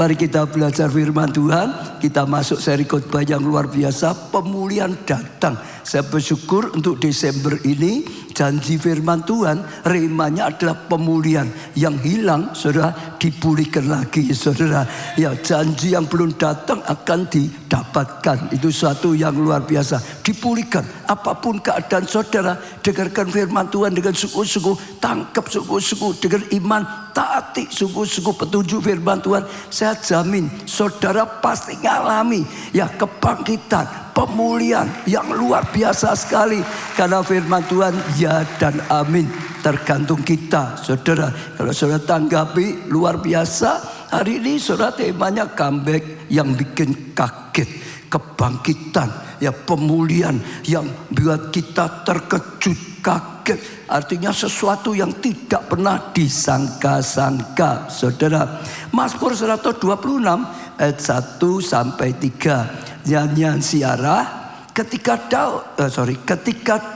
Mari kita belajar firman Tuhan. Kita masuk seri khotbah yang luar biasa. Pemulihan datang. Saya bersyukur untuk Desember ini. Janji firman Tuhan, remanya adalah pemulihan. Yang hilang, saudara, dipulihkan lagi, saudara. Ya, janji yang belum datang akan didapatkan. Itu suatu yang luar biasa. Dipulihkan. Apapun keadaan saudara, dengarkan firman Tuhan dengan sungguh-sungguh. Tangkap sungguh-sungguh dengan iman. Taati sungguh-sungguh petunjuk firman Tuhan. Saya jamin saudara pasti ngalami ya kebangkitan, pemulihan yang luar biasa sekali. Karena firman Tuhan ya dan amin. Tergantung kita, saudara. Kalau saudara tanggapi luar biasa, hari ini saudara temanya comeback yang bikin kaget. Kebangkitan, ya pemulihan yang buat kita terkejut, kaget. Artinya sesuatu yang tidak pernah disangka-sangka, saudara. Mazmur 126 ayat 1 sampai 3. Nyanyian siarah. Ketika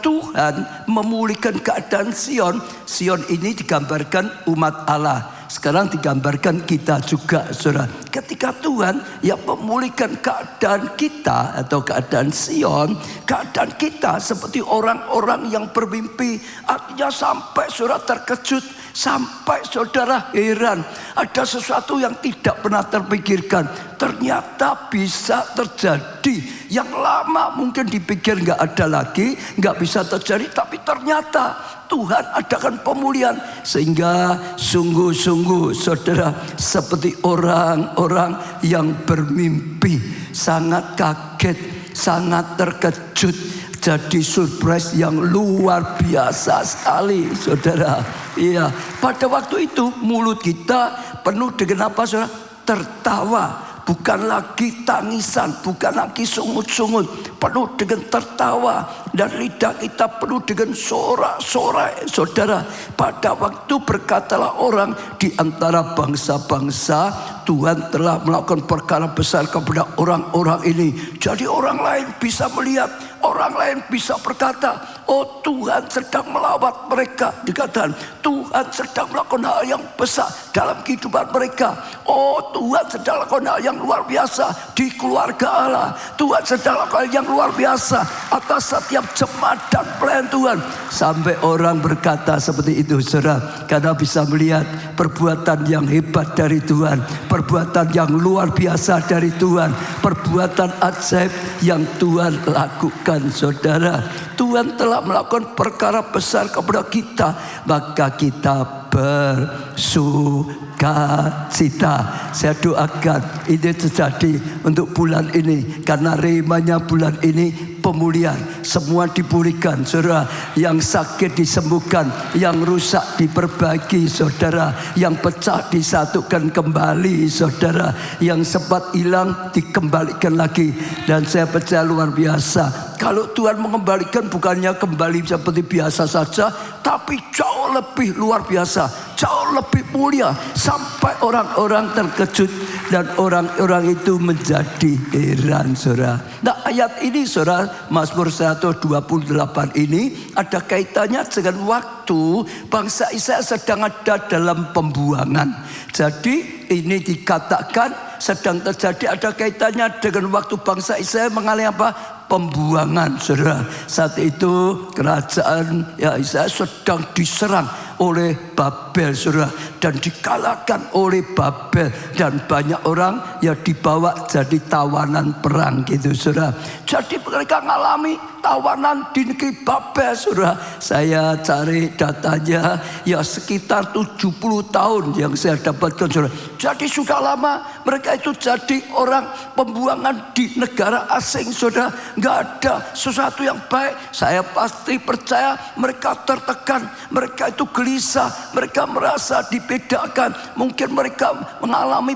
Tuhan memulihkan keadaan Sion, Sion ini digambarkan umat Allah. Sekarang digambarkan kita juga, saudara. Ketika Tuhan yang memulihkan keadaan kita atau keadaan Sion, keadaan kita seperti orang-orang yang bermimpi. Artinya sampai saudara terkejut, sampai saudara heran. Ada sesuatu yang tidak pernah terpikirkan. Ternyata bisa terjadi. Yang lama mungkin dipikir nggak ada lagi, nggak bisa terjadi. Tapi ternyata Tuhan adakan pemulihan. Sehingga sungguh-sungguh saudara seperti orang-orang yang bermimpi. Sangat kaget, sangat terkejut. Jadi surprise yang luar biasa sekali, saudara. Iya, pada waktu itu mulut kita penuh dengan apa, saudara? Tertawa. Bukan lagi tangisan, bukan lagi sungut-sungut, penuh dengan tertawa. Dan lidah kita penuh dengan sorak-sorai, saudara. Pada waktu berkatalah orang di antara bangsa-bangsa, Tuhan telah melakukan perkara besar kepada orang-orang ini. Jadi orang lain bisa melihat, orang lain bisa berkata, oh Tuhan sedang melawat mereka. Dikatakan Tuhan sedang melakukan hal yang besar dalam kehidupan mereka. Oh Tuhan sedang melakukan hal yang luar biasa di keluarga Allah. Tuhan sedang melakukan hal yang luar biasa atas setiap jemaat dan pelayan Tuhan. Sampai orang berkata seperti itu, saudara. Karena bisa melihat perbuatan yang hebat dari Tuhan, perbuatan yang luar biasa dari Tuhan, perbuatan ajaib yang Tuhan lakukan, saudara. Tuhan telah melakukan perkara besar kepada kita, maka kita bersukacita. Saya doakan ini terjadi untuk bulan ini, karena remanya bulan ini pemulihan. Semua dipulihkan, saudara. Yang sakit disembuhkan, yang rusak diperbaiki, saudara. Yang pecah disatukan kembali, saudara. Yang sempat hilang dikembalikan lagi. Dan saya percaya luar biasa, kalau Tuhan mengembalikan bukannya kembali seperti biasa saja, tapi jauh lebih luar biasa, jauh lebih mulia. Sampai orang-orang terkejut dan orang-orang itu menjadi heran, saudara. Nah, ayat ini, saudara, Mazmur 128 ini ada kaitannya dengan waktu bangsa Israel sedang ada dalam pembuangan. Jadi ini dikatakan sedang terjadi, ada kaitannya dengan waktu bangsa Israel mengalami apa? Pembuangan, saudara. Saat itu kerajaan ya Israel sedang diserang oleh Babel, saudara, dan dikalahkan oleh Babel, dan banyak orang ya dibawa jadi tawanan perang gitu, saudara. Jadi mereka mengalami tawanan di negeri Babel, saudara. Saya cari datanya ya sekitar 70 tahun yang saya dapatkan, saudara. Jadi sudah lama mereka itu jadi orang pembuangan di negara asing, saudara. Nggak ada sesuatu yang baik. Saya pasti percaya mereka tertekan, mereka itu gelisah, mereka merasa dibedakan, mungkin mereka mengalami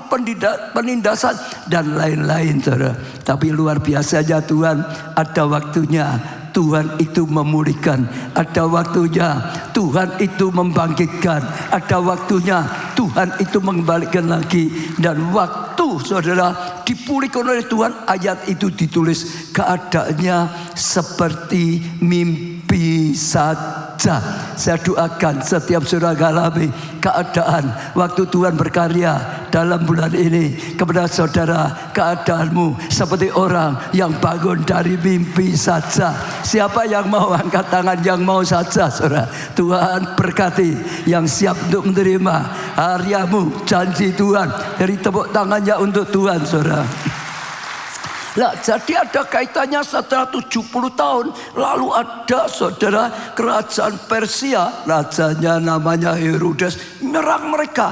penindasan dan lain-lain, saudara. Tapi luar biasanya Tuhan, ada waktunya Tuhan itu memulihkan, ada waktunya Tuhan itu membangkitkan, ada waktunya Tuhan itu mengembalikan lagi. Dan waktu saudara dipulihkan oleh Tuhan, ayat itu ditulis keadaannya seperti mimpi saat raja. Saya doakan setiap saudara mengalami keadaan waktu Tuhan berkarya dalam bulan ini, kepada saudara keadaanmu seperti orang yang bangun dari mimpi saja. Siapa yang mau angkat tangan, yang mau saja saudara. Tuhan berkati yang siap untuk menerima hariamu, janji Tuhan. Dari tepuk tangannya untuk Tuhan saudara. Nah, jadi ada kaitannya setelah 70 tahun lalu ada saudara kerajaan Persia, rajanya namanya Herodes, menyerang mereka.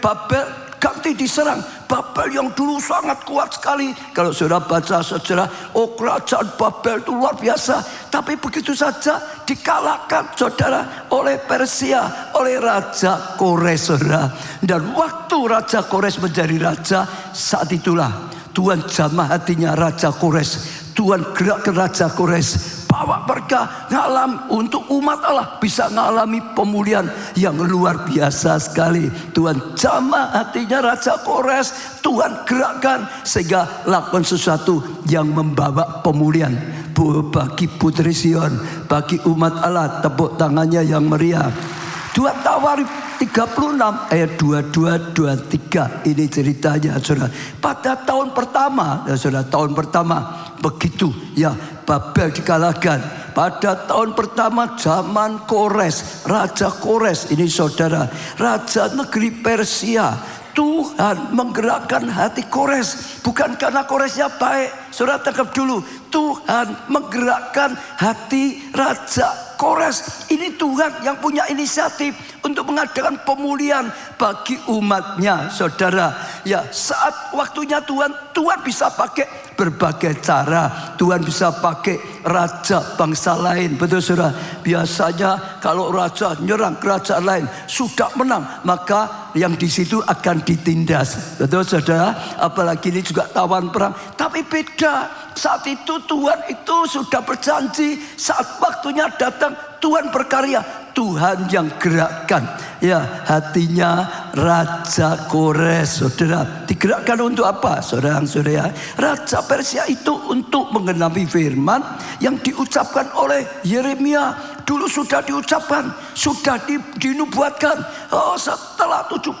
Babel ganti diserang. Babel yang dulu sangat kuat sekali. Kalau saudara baca sejarah, oh kerajaan Babel itu luar biasa. Tapi begitu saja dikalahkan saudara oleh Persia, oleh Raja Kores saudara. Dan waktu Raja Kores menjadi raja, saat itulah Tuhan jamah hatinya Raja Kores. Tuhan gerakkan Raja Kores, bawa mereka ngalam untuk umat Allah bisa mengalami pemulihan yang luar biasa sekali. Tuhan jamah hatinya Raja Kores, Tuhan gerakkan sehingga lakukan sesuatu yang membawa pemulihan bagi Putri Sion, bagi umat Allah. Tepuk tangannya yang meriah. 2 Tawarikh 36 ayat 22-23. Ini ceritanya saudara. Pada tahun pertama, ya saudara, tahun pertama begitu ya Babel dikalahkan. Pada tahun pertama zaman Kores, Raja Kores ini saudara, raja negeri Persia. Tuhan menggerakkan hati Kores, bukan karena Koresnya baik. Saudara tangkap dulu, Tuhan menggerakkan hati Raja Kores. Ini Tuhan yang punya inisiatif untuk mengadakan pemulihan bagi umatnya saudara. Ya, saat waktunya Tuhan bisa pakai berbagai cara. Tuhan bisa pakai raja bangsa lain, betul saudara. Biasanya kalau raja nyerang kerajaan lain sudah menang, maka yang di situ akan ditindas, betul saudara. Apalagi ini juga tawan perang. Tapi beda, saat itu Tuhan itu sudah berjanji, saat waktunya datang Tuhan berkarya. Tuhan yang gerakkan ya hatinya Raja Kores saudara. Digerakkan untuk apa saudara-saudara? Raja Persia itu untuk mengenapi firman yang diucapkan oleh Yeremia. Dulu sudah diucapkan, sudah dinubuatkan. Oh, setelah 70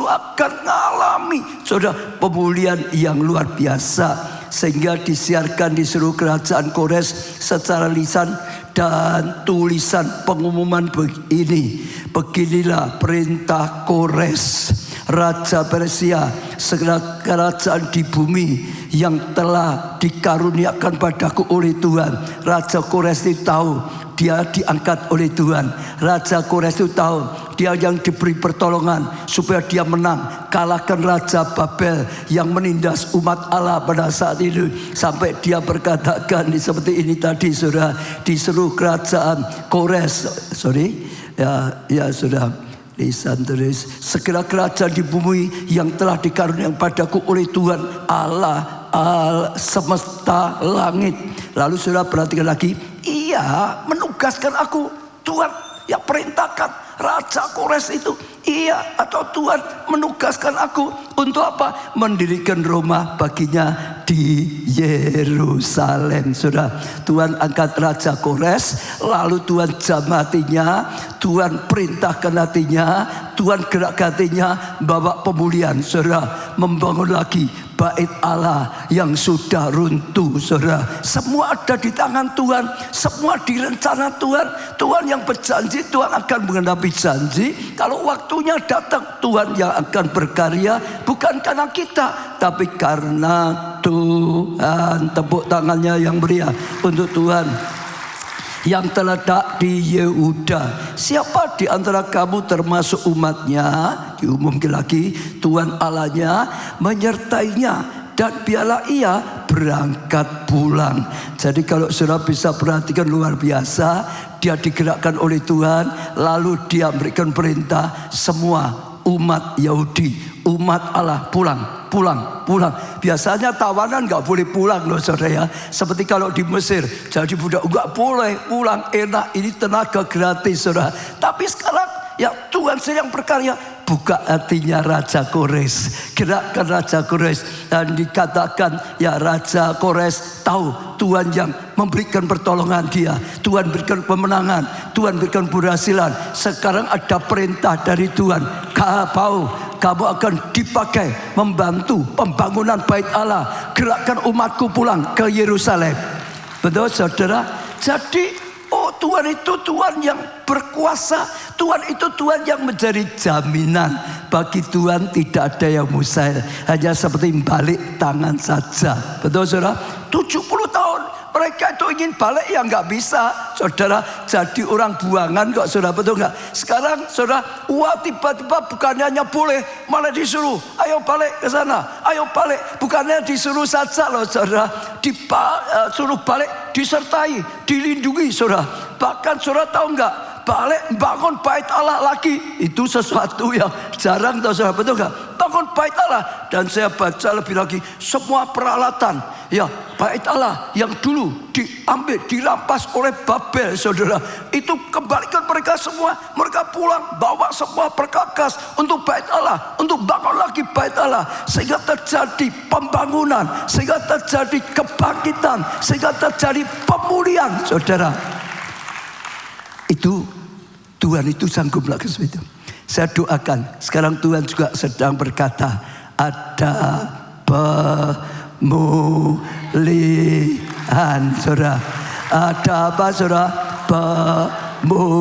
akan mengalami saudara pemulihan yang luar biasa. Sehingga disiarkan di seluruh kerajaan Kores secara lisan dan tulisan pengumuman begini. Beginilah perintah Kores, Raja Persia, segala kerajaan di bumi yang telah dikaruniakan padaku oleh Tuhan. Raja Kores itu tahu dia diangkat oleh Tuhan. Raja Kores itu tahu dia yang diberi pertolongan supaya dia menang, kalahkan Raja Babel yang menindas umat Allah pada saat itu. Sampai dia berkatakan seperti ini tadi saudara, di seluruh kerajaan Kores, ya sudah lisan tulis, segala kerajaan di bumi yang telah dikaruniakan padaku oleh Tuhan Allah semesta langit. Lalu saudara perhatikan lagi, ia menugaskan aku. Tuhan yang perintahkan Raja Kores itu, iya, atau Tuhan menugaskan aku untuk apa? Mendirikan rumah baginya di Yerusalem. Saudara, Tuhan angkat Raja Kores, lalu Tuhan jamah hatinya, Tuhan perintahkan hatinya, Tuhan gerak hatinya, bawa pemulihan. Saudara, membangun lagi bait Allah yang sudah runtuh. Saudara, semua ada di tangan Tuhan, semua direncana Tuhan. Tuhan yang berjanji, Tuhan akan mengenapi janji. Kalau waktunya datang, Tuhan yang akan berkarya, bukan karena kita, tapi karena Tuhan. Tepuk tangannya yang meriah untuk Tuhan yang terletak di Yehuda. Siapa di antara kamu termasuk umatnya, diumumkan lagi, Tuhan Allahnya menyertainya, dan biarlah ia berangkat pulang. Jadi kalau saudara bisa perhatikan, luar biasa, dia digerakkan oleh Tuhan, lalu dia memberikan perintah semua umat Yahudi, umat Allah pulang. Biasanya tawanan nggak boleh pulang loh saudara ya. Seperti kalau di Mesir, jadi budak nggak boleh pulang, enak, ini tenaga gratis saudara. Tapi sekarang ya Tuhan sedang berkarya, buka hatinya Raja Kores, gerakkan Raja Kores. Dan dikatakan ya Raja Kores tahu Tuhan yang memberikan pertolongan dia, Tuhan berikan pemenangan, Tuhan berikan keberhasilan. Sekarang ada perintah dari Tuhan, kamu akan dipakai membantu pembangunan bait Allah, gerakkan umatku pulang ke Yerusalem. Betul saudara? Jadi Tuhan itu Tuhan yang berkuasa. Tuhan itu Tuhan yang menjadi jaminan. Bagi Tuhan tidak ada yang mustahil, hanya seperti balik tangan saja. Betul saudara? 70 tahun mereka itu ingin balik, ya nggak bisa saudara. Jadi orang buangan kok saudara, betul nggak? Sekarang saudara, wah tiba-tiba bukannya hanya boleh, malah disuruh ayo balik ke sana, ayo balik. Bukannya disuruh saja loh saudara, suruh balik disertai, dilindungi saudara. Bahkan saudara tahu nggak, balik bangun bait Allah lagi itu sesuatu yang jarang tahu saudara, betul nggak? Bangun bait Allah. Dan saya baca lebih lagi, semua peralatan ya bait Allah yang dulu diambil, dirampas oleh Babel saudara, itu kembalikan mereka semua. Mereka pulang bawa semua perkakas untuk bait Allah, untuk bangun lagi bait Allah, sehingga terjadi pembangunan, sehingga terjadi kebangkitan, sehingga terjadi pemulihan saudara. Itu Tuhan itu sanggup melakukan itu. Saya doakan sekarang Tuhan juga sedang berkata, ada pemulihan saudara. Ada apa saudara? Pemulihan.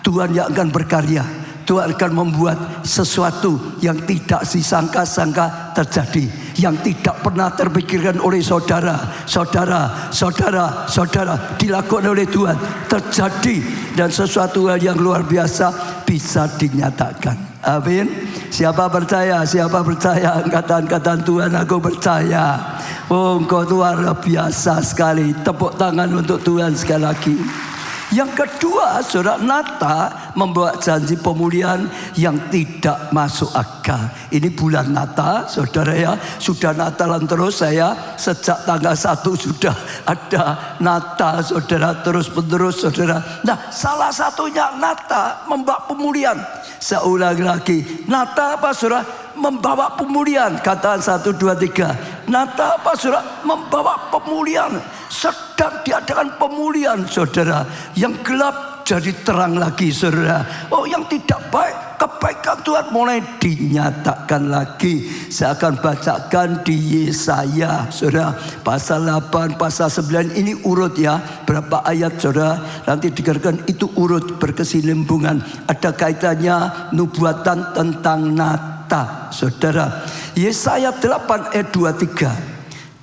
Tuhan yang akan berkarya, Tuhan akan membuat sesuatu yang tidak disangka-sangka terjadi, yang tidak pernah terpikirkan oleh saudara, dilakukan oleh Tuhan, terjadi. Dan sesuatu hal yang luar biasa bisa dinyatakan. Amin. Siapa percaya? Siapa percaya? Angkatan Tuhan, aku percaya. Oh, engkau luar biasa sekali. Tepuk tangan untuk Tuhan sekali lagi. Yang kedua, saudara, Natal membawa janji pemulihan yang tidak masuk akal. Ini bulan Natal, saudara ya. Sudah Natalan terus saya. Sejak tanggal 1 sudah ada Natal, saudara. Terus menerus, saudara. Nah, salah satunya Natal membawa pemulihan. Saya ulang lagi. Natal apa, saudara? Membawa pemulihan. Katakan 1, 2, 3. Natal apa, saudara? Membawa pemulihan. Sedang diadakan pemulihan saudara. Yang gelap jadi terang lagi saudara. Oh, yang tidak baik, kebaikan Tuhan mulai dinyatakan lagi. Saya akan bacakan di Yesaya saudara, pasal 8, pasal 9. Ini urut ya, berapa ayat saudara. Nanti dengarkan, itu urut berkesinambungan. Ada kaitannya nubuatan tentang Natal saudara. Yesaya 8 ayat 23.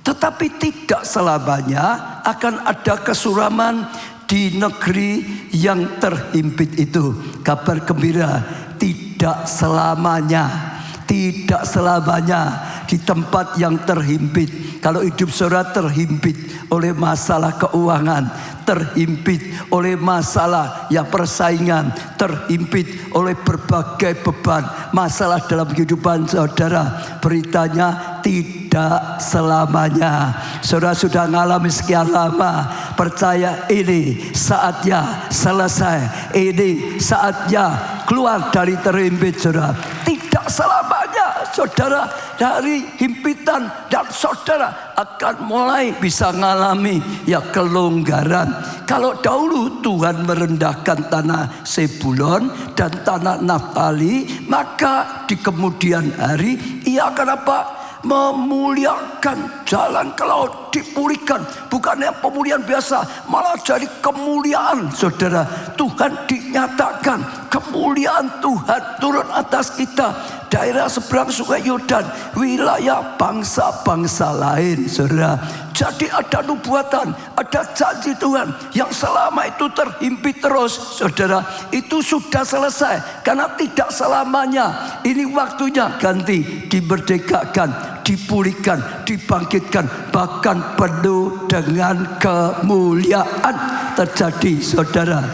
Tetapi tidak selamanya akan ada kesuraman di negeri yang terhimpit itu. Kabar gembira, tidak selamanya. Tidak selamanya di tempat yang terhimpit. Kalau hidup saudara terhimpit oleh masalah keuangan, terhimpit oleh masalah ya persaingan, terhimpit oleh berbagai beban, masalah dalam kehidupan saudara, beritanya tidak selamanya. Saudara sudah mengalami sekian lama, percaya ini saatnya selesai, ini saatnya keluar dari terhimpit saudara. Tidak selamanya saudara dari himpitan, dan saudara akan mulai bisa mengalami ya kelonggaran. Kalau dahulu Tuhan merendahkan tanah Sebulon dan tanah Naftali, maka di kemudian hari ia akan apa? Memuliakan jalan ke laut, dipulihkan. Bukannya pemulihan biasa, malah jadi kemuliaan saudara. Tuhan dinyatakan, kemuliaan Tuhan turun atas kita. Daerah seberang sungai Yordan, wilayah bangsa-bangsa lain saudara. Jadi ada nubuatan, ada janji Tuhan yang selama itu terhimpit terus saudara. Itu sudah selesai, karena tidak selamanya. Ini waktunya ganti, dimerdekakan, dipulihkan, dibangkitkan, bahkan penuh dengan kemuliaan terjadi saudara.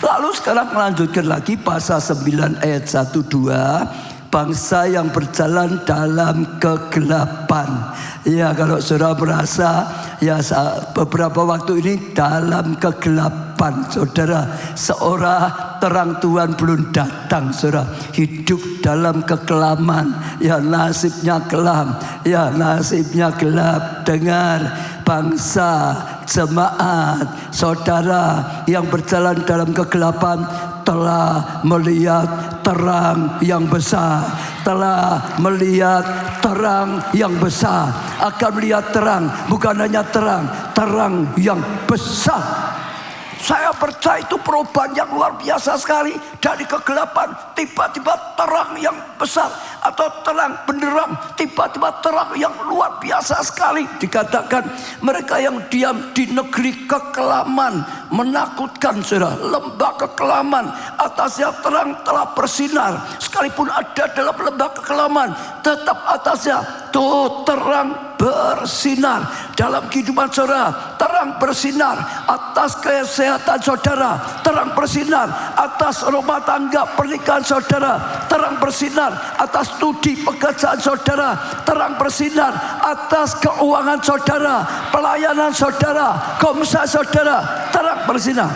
Lalu sekarang melanjutkan lagi pasal 9 ayat 1-2. Bangsa yang berjalan dalam kegelapan. Ya, kalau saudara merasa ya beberapa waktu ini dalam kegelapan, kegelapan, saudara. Seorang terang Tuhan belum datang, saudara. Hidup dalam kekelaman, ya nasibnya kelam, ya nasibnya gelap. Dengar, bangsa, jemaat, saudara yang berjalan dalam kegelapan telah melihat terang yang besar, telah melihat terang yang besar, akan melihat terang, bukan hanya terang, terang yang besar. Saya percaya itu perubahan yang luar biasa sekali. Dari kegelapan tiba-tiba terang yang besar, atau terang benderang tiba-tiba terang yang luar biasa sekali. Dikatakan mereka yang diam di negeri kekelaman, menakutkan, saudara, lembah kekelaman, atasnya terang telah bersinar. Sekalipun ada dalam lembah kekelaman, tetap atasnya tuh terang bersinar. Dalam kehidupan saudara, terang bersinar atas kesehatan saudara, terang bersinar atas rumah tangga pernikahan saudara, terang bersinar atas studi pekerjaan saudara, terang bersinar atas keuangan saudara, pelayanan saudara, komsa saudara, terang bersinar.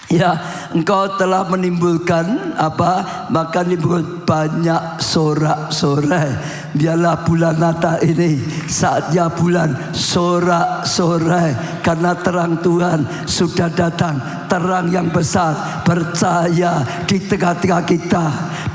Ya, engkau telah menimbulkan apa? Maka menimbulkan banyak sorak-sorai. Biarlah bulan Natal ini saatnya bulan sorak-sorai, karena terang Tuhan sudah datang, terang yang besar. Percaya di tengah-tengah kita,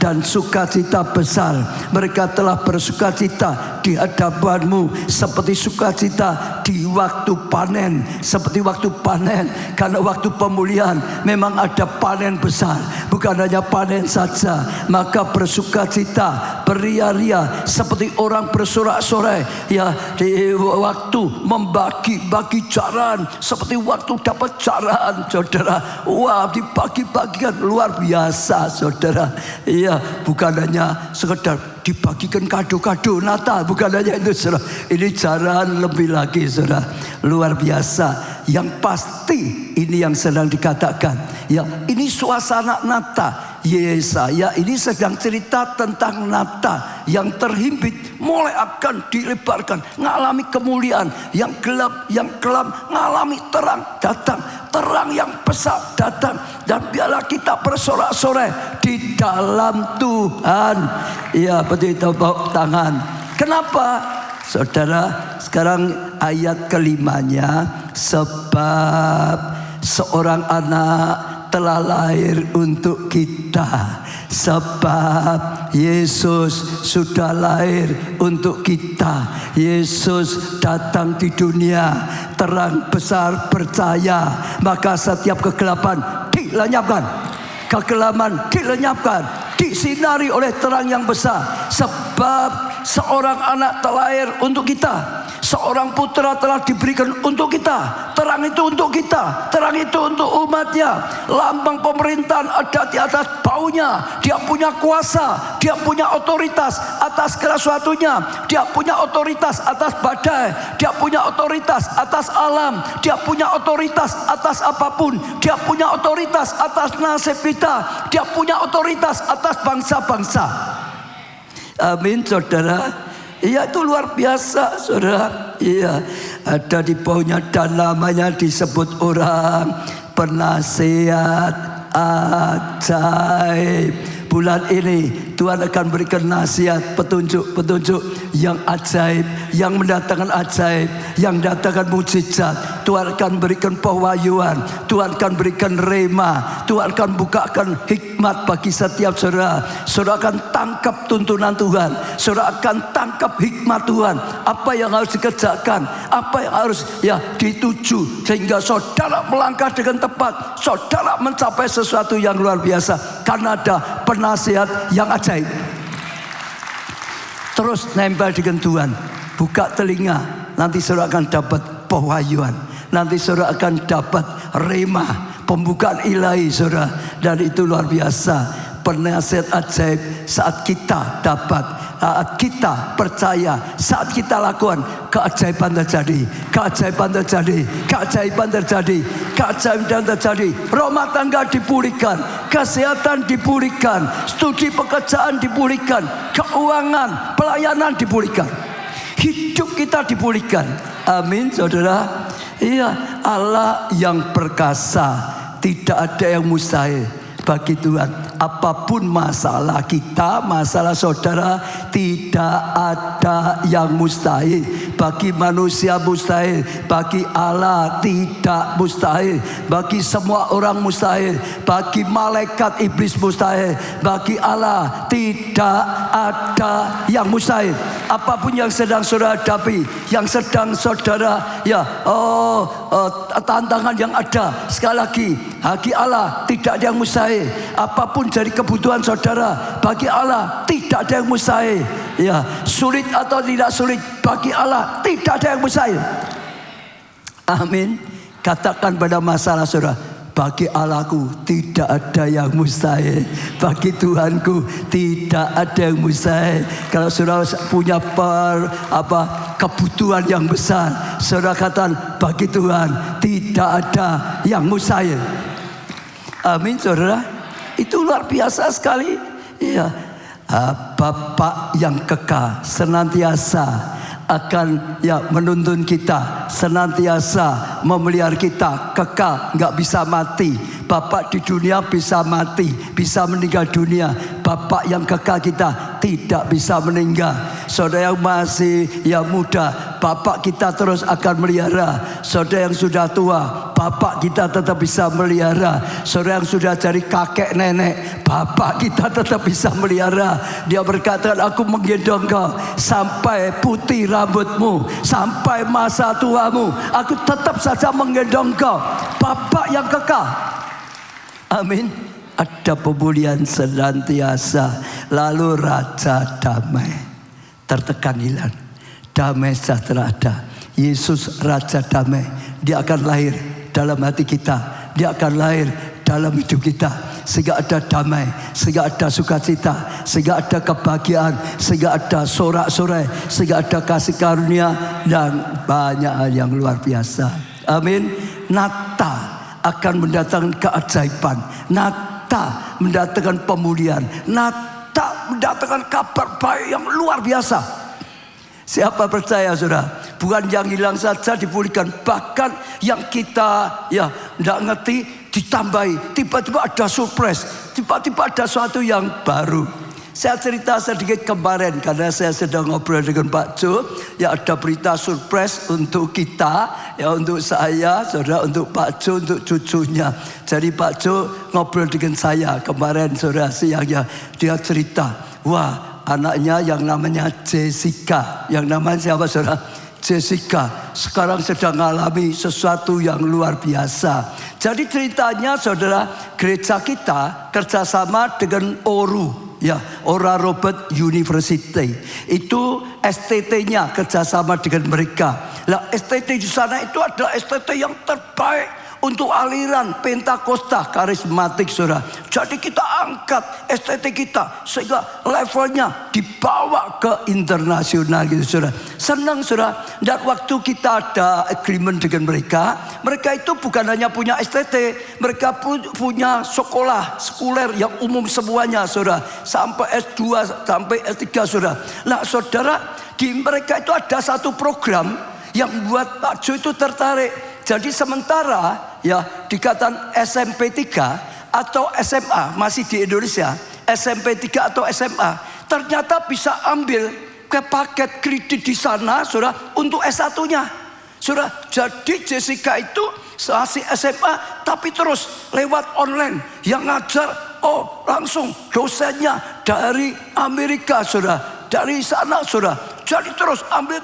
dan sukacita besar. Mereka telah bersukacita di hadapanmu seperti sukacita di waktu panen, seperti waktu panen. Karena waktu pemulihan memang ada panen besar, bukan hanya panen saja. Maka bersukacita, beria-ria seperti orang bersorak-sorai, ya, di waktu membagi-bagi jaran, seperti waktu dapat jaran, saudara. Wah, dibagi-bagikan luar biasa, saudara. Ya, bukan hanya sekedar dibagikan kado-kado Natal, bukan hanya itu, saudara. Ini jaran lebih lagi, saudara. Luar biasa. Yang pasti ini yang sedang dikatakan, ya, ini suasana Natal. Yesaya ini sedang cerita tentang Natal yang terhimpit mulai akan dilebarkan, mengalami kemuliaan. Yang gelap, yang kelam mengalami terang datang, terang yang besar datang. Dan biarlah kita bersorak-sorai di dalam Tuhan. Ya, betul, tepuk tangan. Kenapa, saudara? Sekarang ayat kelimanya, sebab seorang anak telah lahir untuk kita. Sebab Yesus sudah lahir untuk kita. Yesus datang di dunia, terang besar, percaya. Maka setiap kegelapan dilenyapkan, kegelapan dilenyapkan, disinari oleh terang yang besar. Sebab seorang anak telah lahir untuk kita, seorang putra telah diberikan untuk kita. Terang itu untuk kita, terang itu untuk umatnya. Lambang pemerintahan ada di atas baunya. Dia punya kuasa, dia punya otoritas atas segala sesuatunya. Dia punya otoritas atas badai, dia punya otoritas atas alam, dia punya otoritas atas apapun. Dia punya otoritas atas nasib kita, dia punya otoritas atas bangsa-bangsa. Amin, saudara. Iya, itu luar biasa, saudara. Iya, ada di bawahnya dan namanya disebut orang penasihat ajaib. Bulan ini Tuhan akan berikan nasihat, petunjuk-petunjuk yang ajaib, yang mendatangkan ajaib, yang mendatangkan mujizat. Tuhan akan berikan pewahyuan, Tuhan akan berikan rema, Tuhan akan bukakan hikmat bagi setiap saudara. Saudara akan tangkap tuntunan Tuhan, saudara akan tangkap hikmat Tuhan. Apa yang harus dikerjakan, apa yang harus dituju, sehingga saudara melangkah dengan tepat, saudara mencapai sesuatu yang luar biasa. Karena ada penasihat yang ajaib. Terus nempel dengan Tuhan, buka telinga, nanti saudara akan dapat pewahyuan, nanti saudara akan dapat rema, pembukaan ilahi, saudara. Dan itu luar biasa. Penasihat ajaib saat kita dapat, saat kita percaya, saat kita lakukan, keajaiban terjadi, keajaiban terjadi, keajaiban terjadi, keajaiban terjadi. Rumah tangga dipulihkan, kesehatan dipulihkan, studi pekerjaan dipulihkan, keuangan, pelayanan dipulihkan, hidup kita dipulihkan. Amin, saudara. Iya, Allah yang perkasa, tidak ada yang mustahil bagi Tuhan. Apapun masalah kita, masalah saudara, tidak ada yang mustahil. Bagi manusia mustahil, bagi Allah tidak mustahil. Bagi semua orang mustahil, bagi malaikat iblis mustahil, bagi Allah tidak ada yang mustahil. Apapun yang sedang saudara hadapi, yang sedang saudara tantangan yang ada, sekali lagi, bagi Allah tidak ada yang mustahil. Apapun dari kebutuhan saudara, bagi Allah tidak ada yang mustahil. Ya, sulit atau tidak sulit, bagi Allah tidak ada yang mustahil. Amin. Katakan pada masalah saudara, bagi Allahku tidak ada yang mustahil. Bagi Tuhanku tidak ada yang mustahil. Kalau saudara punya kebutuhan yang besar, saudara katakan, bagi Tuhan tidak ada yang mustahil. Amin, saudara. Itu luar biasa sekali. Ya, Bapa yang kekal senantiasa akan menuntun kita, senantiasa memelihara kita, kekal, nggak bisa mati. Bapak di dunia bisa mati, bisa meninggal dunia. Bapak yang kekal kita tidak bisa meninggal. Saudara yang masih muda, Bapak kita terus akan melihara. Saudara yang sudah tua, Bapak kita tetap bisa melihara. Saudara yang sudah jadi kakek nenek, Bapak kita tetap bisa melihara. Dia berkata, aku menggendong kau sampai putih rambutmu, sampai masa tuamu, aku tetap saja menggendong kau. Bapak yang kekal. Amin. Ada pemulihan senantiasa. Lalu Raja damai, tertekan hilang, damai sejahtera ada. Yesus Raja damai. Dia akan lahir dalam hati kita, dia akan lahir dalam hidup kita, sehingga ada damai, sehingga ada sukacita, sehingga ada kebahagiaan, sehingga ada sorak-sorai, sehingga ada kasih karunia dan banyak hal yang luar biasa. Amin. Natal akan mendatangkan keajaiban, Natal mendatangkan pemulihan, Natal mendatangkan kabar baik yang luar biasa. Siapa percaya saudara? Bukan yang hilang saja dipulihkan, bahkan yang kita tidak ngerti ditambahi. Tiba-tiba ada surprise, tiba-tiba ada sesuatu yang baru. Saya cerita sedikit kemarin karena saya sedang ngobrol dengan Pak Jo. Ya, ada berita surprise untuk kita, ya, untuk saya, saudara, untuk Pak Jo, untuk cucunya. Jadi Pak Jo ngobrol dengan saya kemarin, saudara, siangnya. Dia cerita, wah, anaknya yang namanya Jessica. Yang namanya siapa, saudara? Jessica sekarang sedang mengalami sesuatu yang luar biasa. Jadi ceritanya, saudara, gereja kita kerjasama dengan ORU, ya, Oral Roberts University. Itu STT-nya kerjasama dengan mereka. Nah, STT di sana itu adalah STT yang terbaik untuk aliran Pentakosta karismatik, saudara. Jadi kita angkat STT kita sehingga levelnya dibawa ke internasional gitu, saudara. Senang, saudara. Dan waktu kita ada agreement dengan mereka, mereka itu bukan hanya punya STT, mereka punya sekolah sekuler yang umum semuanya, saudara. Sampai S2, sampai S3, saudara. Nah, saudara, di mereka itu ada satu program yang buat Pak Jo itu tertarik. Jadi sementara dikatakan SMP 3 atau SMA masih di Indonesia, SMP 3 atau SMA, ternyata bisa ambil ke paket kredit di sana, saudara, untuk S1-nya. Saudara, jadi Jessica itu masih SMA tapi terus lewat online yang ngajar langsung dosennya dari Amerika, saudara. Dari sana, saudara. Jadi terus ambil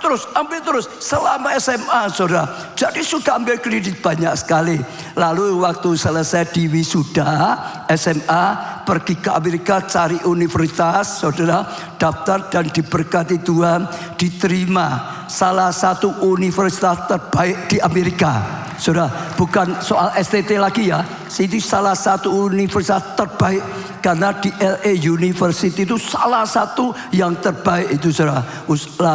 terus selama SMA, saudara. Jadi sudah ambil kredit banyak sekali. Lalu waktu selesai di wisuda SMA, pergi ke Amerika cari universitas, saudara, daftar dan diberkati Tuhan, diterima salah satu universitas terbaik di Amerika. Saudara, bukan soal STT lagi ya. Ini salah satu universitas terbaik karena di LA University itu salah satu yang terbaik itu, saudara.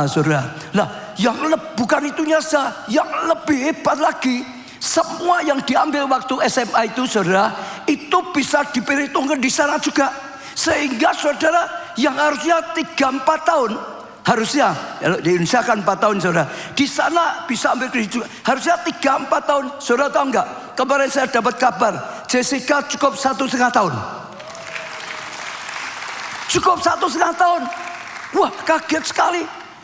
Saudara. Nah, yang bukan itunya saja, yang lebih hebat lagi, semua yang diambil waktu SMA itu, saudara, itu bisa diperhitungkan di sana juga. Sehingga saudara yang harusnya 3-4 tahun Harusnya, kalau di Indonesia kan 4 tahun saudara. Di sana bisa ambil kredit juga. Harusnya 3-4 tahun. Saudara tahu enggak? Kemarin saya dapat kabar, Jessica cukup 1,5 tahun. Cukup 1,5 tahun. Wah, kaget sekali.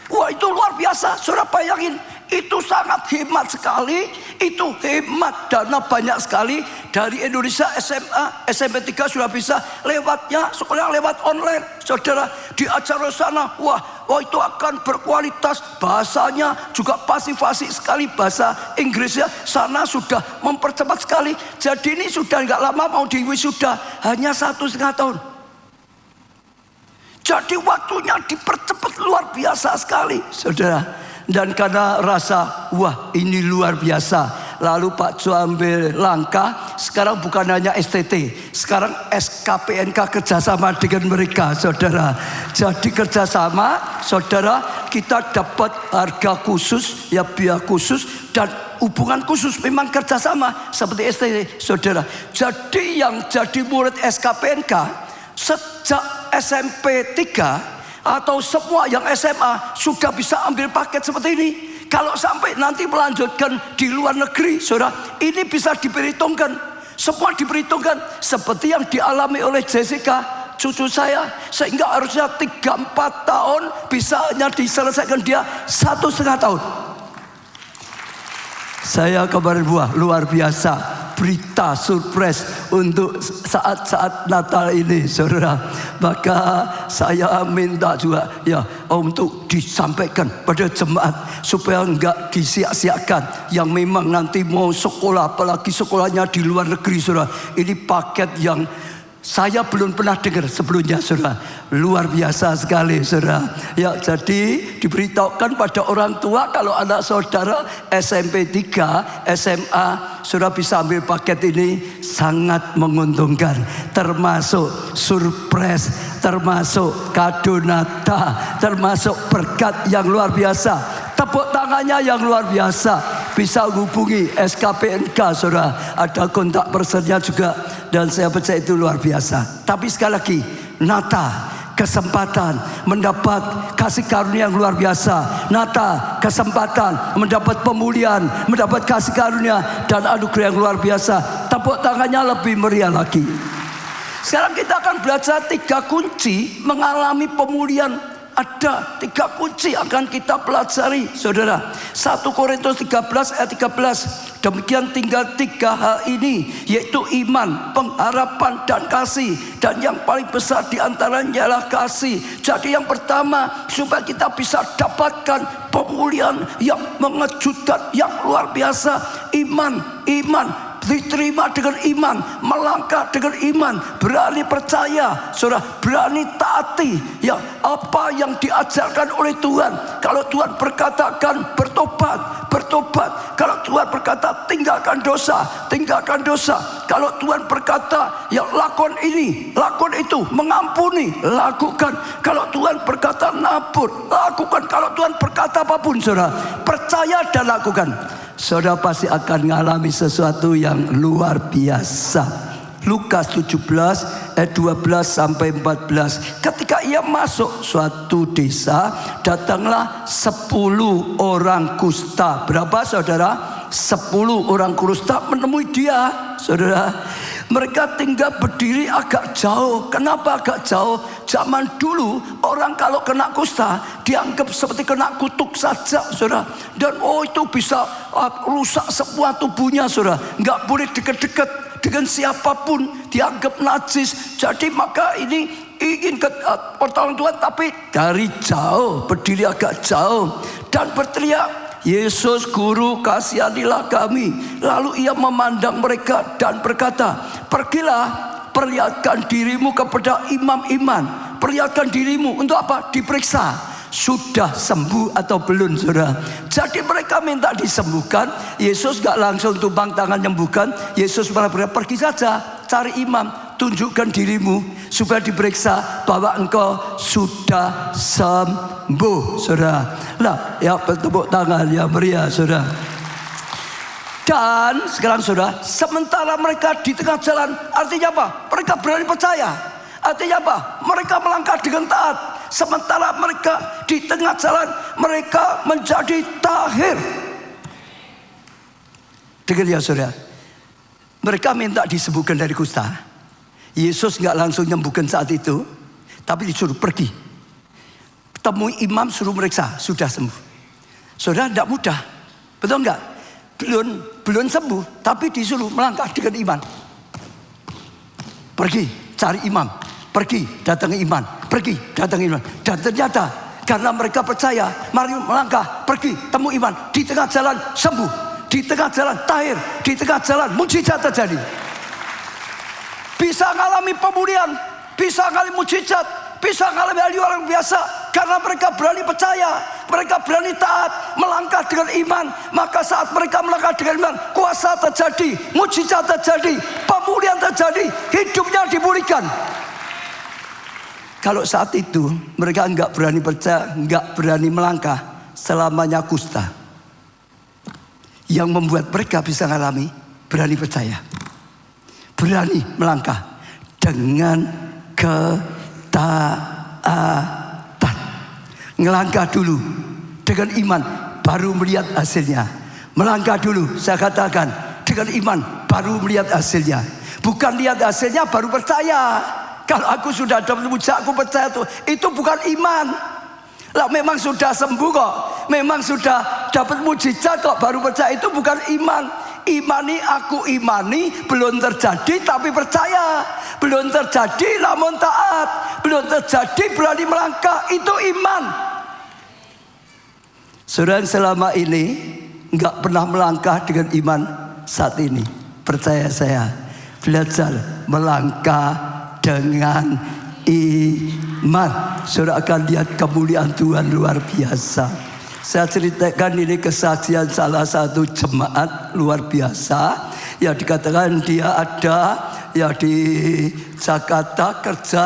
Wah, itu luar biasa. Saudara bayangin, itu sangat hemat sekali. Itu hemat, dana banyak sekali. Dari Indonesia SMA, SMP 3 sudah bisa lewatnya, sekolah lewat online. Saudara diajar di sana, wah itu akan berkualitas. Bahasanya juga fasih sekali, bahasa Inggrisnya sana sudah mempercepat sekali. Jadi ini sudah nggak lama mau diwisuda, hanya 1,5 tahun. Jadi waktunya dipercepat luar biasa sekali, saudara. Dan karena rasa, wah ini luar biasa, lalu Pak Jo ambil langkah. Sekarang bukan hanya STT, sekarang SKPNK kerjasama dengan mereka, saudara. Jadi kerjasama, saudara, kita dapat harga khusus, ya biaya khusus, dan hubungan khusus. Memang kerjasama seperti STT, saudara. Jadi yang jadi murid SKPNK sejak SMP 3 atau semua yang SMA sudah bisa ambil paket seperti ini. Kalau sampai nanti melanjutkan di luar negeri, saudara, ini bisa diperhitungkan. Semua diperhitungkan seperti yang dialami oleh Jessica, cucu saya. Sehingga harusnya 3-4 tahun bisa hanya diselesaikan dia 1,5 tahun. Saya kemarin luar biasa, berita surprise untuk saat-saat Natal ini, saudara. Maka saya minta juga ya untuk disampaikan pada jemaat supaya enggak disia-siakan yang memang nanti mau sekolah, apalagi sekolahnya di luar negeri, saudara. Ini paket yang saya belum pernah dengar sebelumnya, saudara. Luar biasa sekali, saudara. Ya, jadi diberitahukan pada orang tua kalau anak saudara SMP 3, SMA, saudara bisa ambil paket ini, sangat menguntungkan. Termasuk surprise, termasuk kado Natal, termasuk berkat yang luar biasa. Tepuk tangannya yang luar biasa. Bisa hubungi SKPNK, saudara. Ada kontak personnya juga, dan saya percaya itu luar biasa. Tapi sekali lagi, Natal, kesempatan mendapat kasih karunia yang luar biasa. Natal, kesempatan mendapat pemulihan, mendapat kasih karunia dan anugerah yang luar biasa. Tepuk tangannya lebih meriah lagi. Sekarang kita akan belajar 3 kunci mengalami pemulihan. Ada 3 kunci akan kita pelajari, saudara. 1 Korintus 13 ayat 13. Demikian tinggal 3 hal ini, yaitu iman, pengharapan, dan kasih. Dan yang paling besar di antaranya adalah kasih. Jadi yang pertama, supaya kita bisa dapatkan pemulihan yang mengejutkan, yang luar biasa. Iman diterima dengan iman, melangkah dengan iman, berani percaya, saudara, berani taati ya apa yang diajarkan oleh Tuhan. Kalau Tuhan berkatakan bertobat. Kalau Tuhan berkata tinggalkan dosa. Kalau Tuhan berkata ya lakon ini, lakon itu, mengampuni, lakukan. Kalau Tuhan berkata nabur, lakukan. Kalau Tuhan berkata apapun, saudara, percaya dan lakukan. Saudara pasti akan mengalami sesuatu yang luar biasa. Lukas 17 ayat 12 sampai 14. Ketika ia masuk suatu desa, datanglah 10 orang kusta. Berapa, saudara? 10 orang kusta menemui dia, saudara. Mereka tinggal berdiri agak jauh. Kenapa agak jauh? Zaman dulu orang kalau kena kusta dianggap seperti kena kutuk saja, saudara. Dan itu bisa rusak semua tubuhnya, saudara. Nggak boleh dekat-dekat dengan siapapun, dianggap najis. Jadi maka ini ingin pertolongan Tuhan, tapi dari jauh, berdiri agak jauh dan berteriak, Yesus Guru, kasihanilah kami. Lalu ia memandang mereka dan berkata, pergilah, perlihatkan dirimu kepada imam iman. Perlihatkan dirimu untuk apa? Diperiksa sudah sembuh atau belum, saudara. Jadi mereka minta disembuhkan. Yesus gak langsung tumpang tangan nyembuhkan. Yesus malah berkata, pergi saja cari imam, tunjukkan dirimu supaya diperiksa bahwa engkau sudah sembuh, saudara. Nah, ya bertepuk tangan ya meriah, saudara. Dan sekarang, saudara, sementara mereka di tengah jalan, artinya apa? Mereka berani percaya. Artinya apa? Mereka melangkah dengan taat. Sementara mereka di tengah jalan, mereka menjadi tahir. Dengar ya saudara, mereka minta disembuhkan dari kusta. Yesus nggak langsung nyembuhkan saat itu, tapi disuruh pergi. Temui imam, suruh meriksa, sudah sembuh. Saudara, tidak mudah, betul nggak? Belum sembuh, tapi disuruh melangkah dengan iman. Pergi, cari imam. Pergi, datangi iman. Pergi, datangi iman. Dan ternyata, karena mereka percaya, mari melangkah, pergi, temu iman. Di tengah jalan, sembuh. Di tengah jalan, tahir. Di tengah jalan, mujizat terjadi. Bisa mengalami pemulihan, bisa mengalami mujizat, bisa mengalami hal luar biasa. Karena mereka berani percaya, mereka berani taat, melangkah dengan iman. Maka saat mereka melangkah dengan iman, kuasa terjadi, mujizat terjadi, pemulihan terjadi, hidupnya dipulihkan. Kalau saat itu mereka enggak berani percaya, enggak berani melangkah, selamanya kusta. Yang membuat mereka bisa mengalami, berani percaya, berani melangkah dengan ketaatan. Ngelangkah dulu dengan iman, baru melihat hasilnya. Melangkah dulu, saya katakan, dengan iman baru melihat hasilnya. Bukan lihat hasilnya baru percaya. Kalau aku sudah dapat mujizat, aku percaya tuh. Itu bukan iman. Lah memang sudah sembuh kok, memang sudah dapat mujizat kok, baru percaya. Itu bukan iman. Imani, aku imani, belum terjadi tapi percaya. Belum terjadi namun taat. Belum terjadi berani melangkah, itu iman. Saudara, selama ini enggak pernah melangkah dengan iman, saat ini percaya saya, belajar melangkah dengan iman. Saudara akan lihat kemuliaan Tuhan luar biasa. Saya ceritakan ini kesaksian salah satu jemaat luar biasa. Ya dikatakan dia ada ya di Jakarta kerja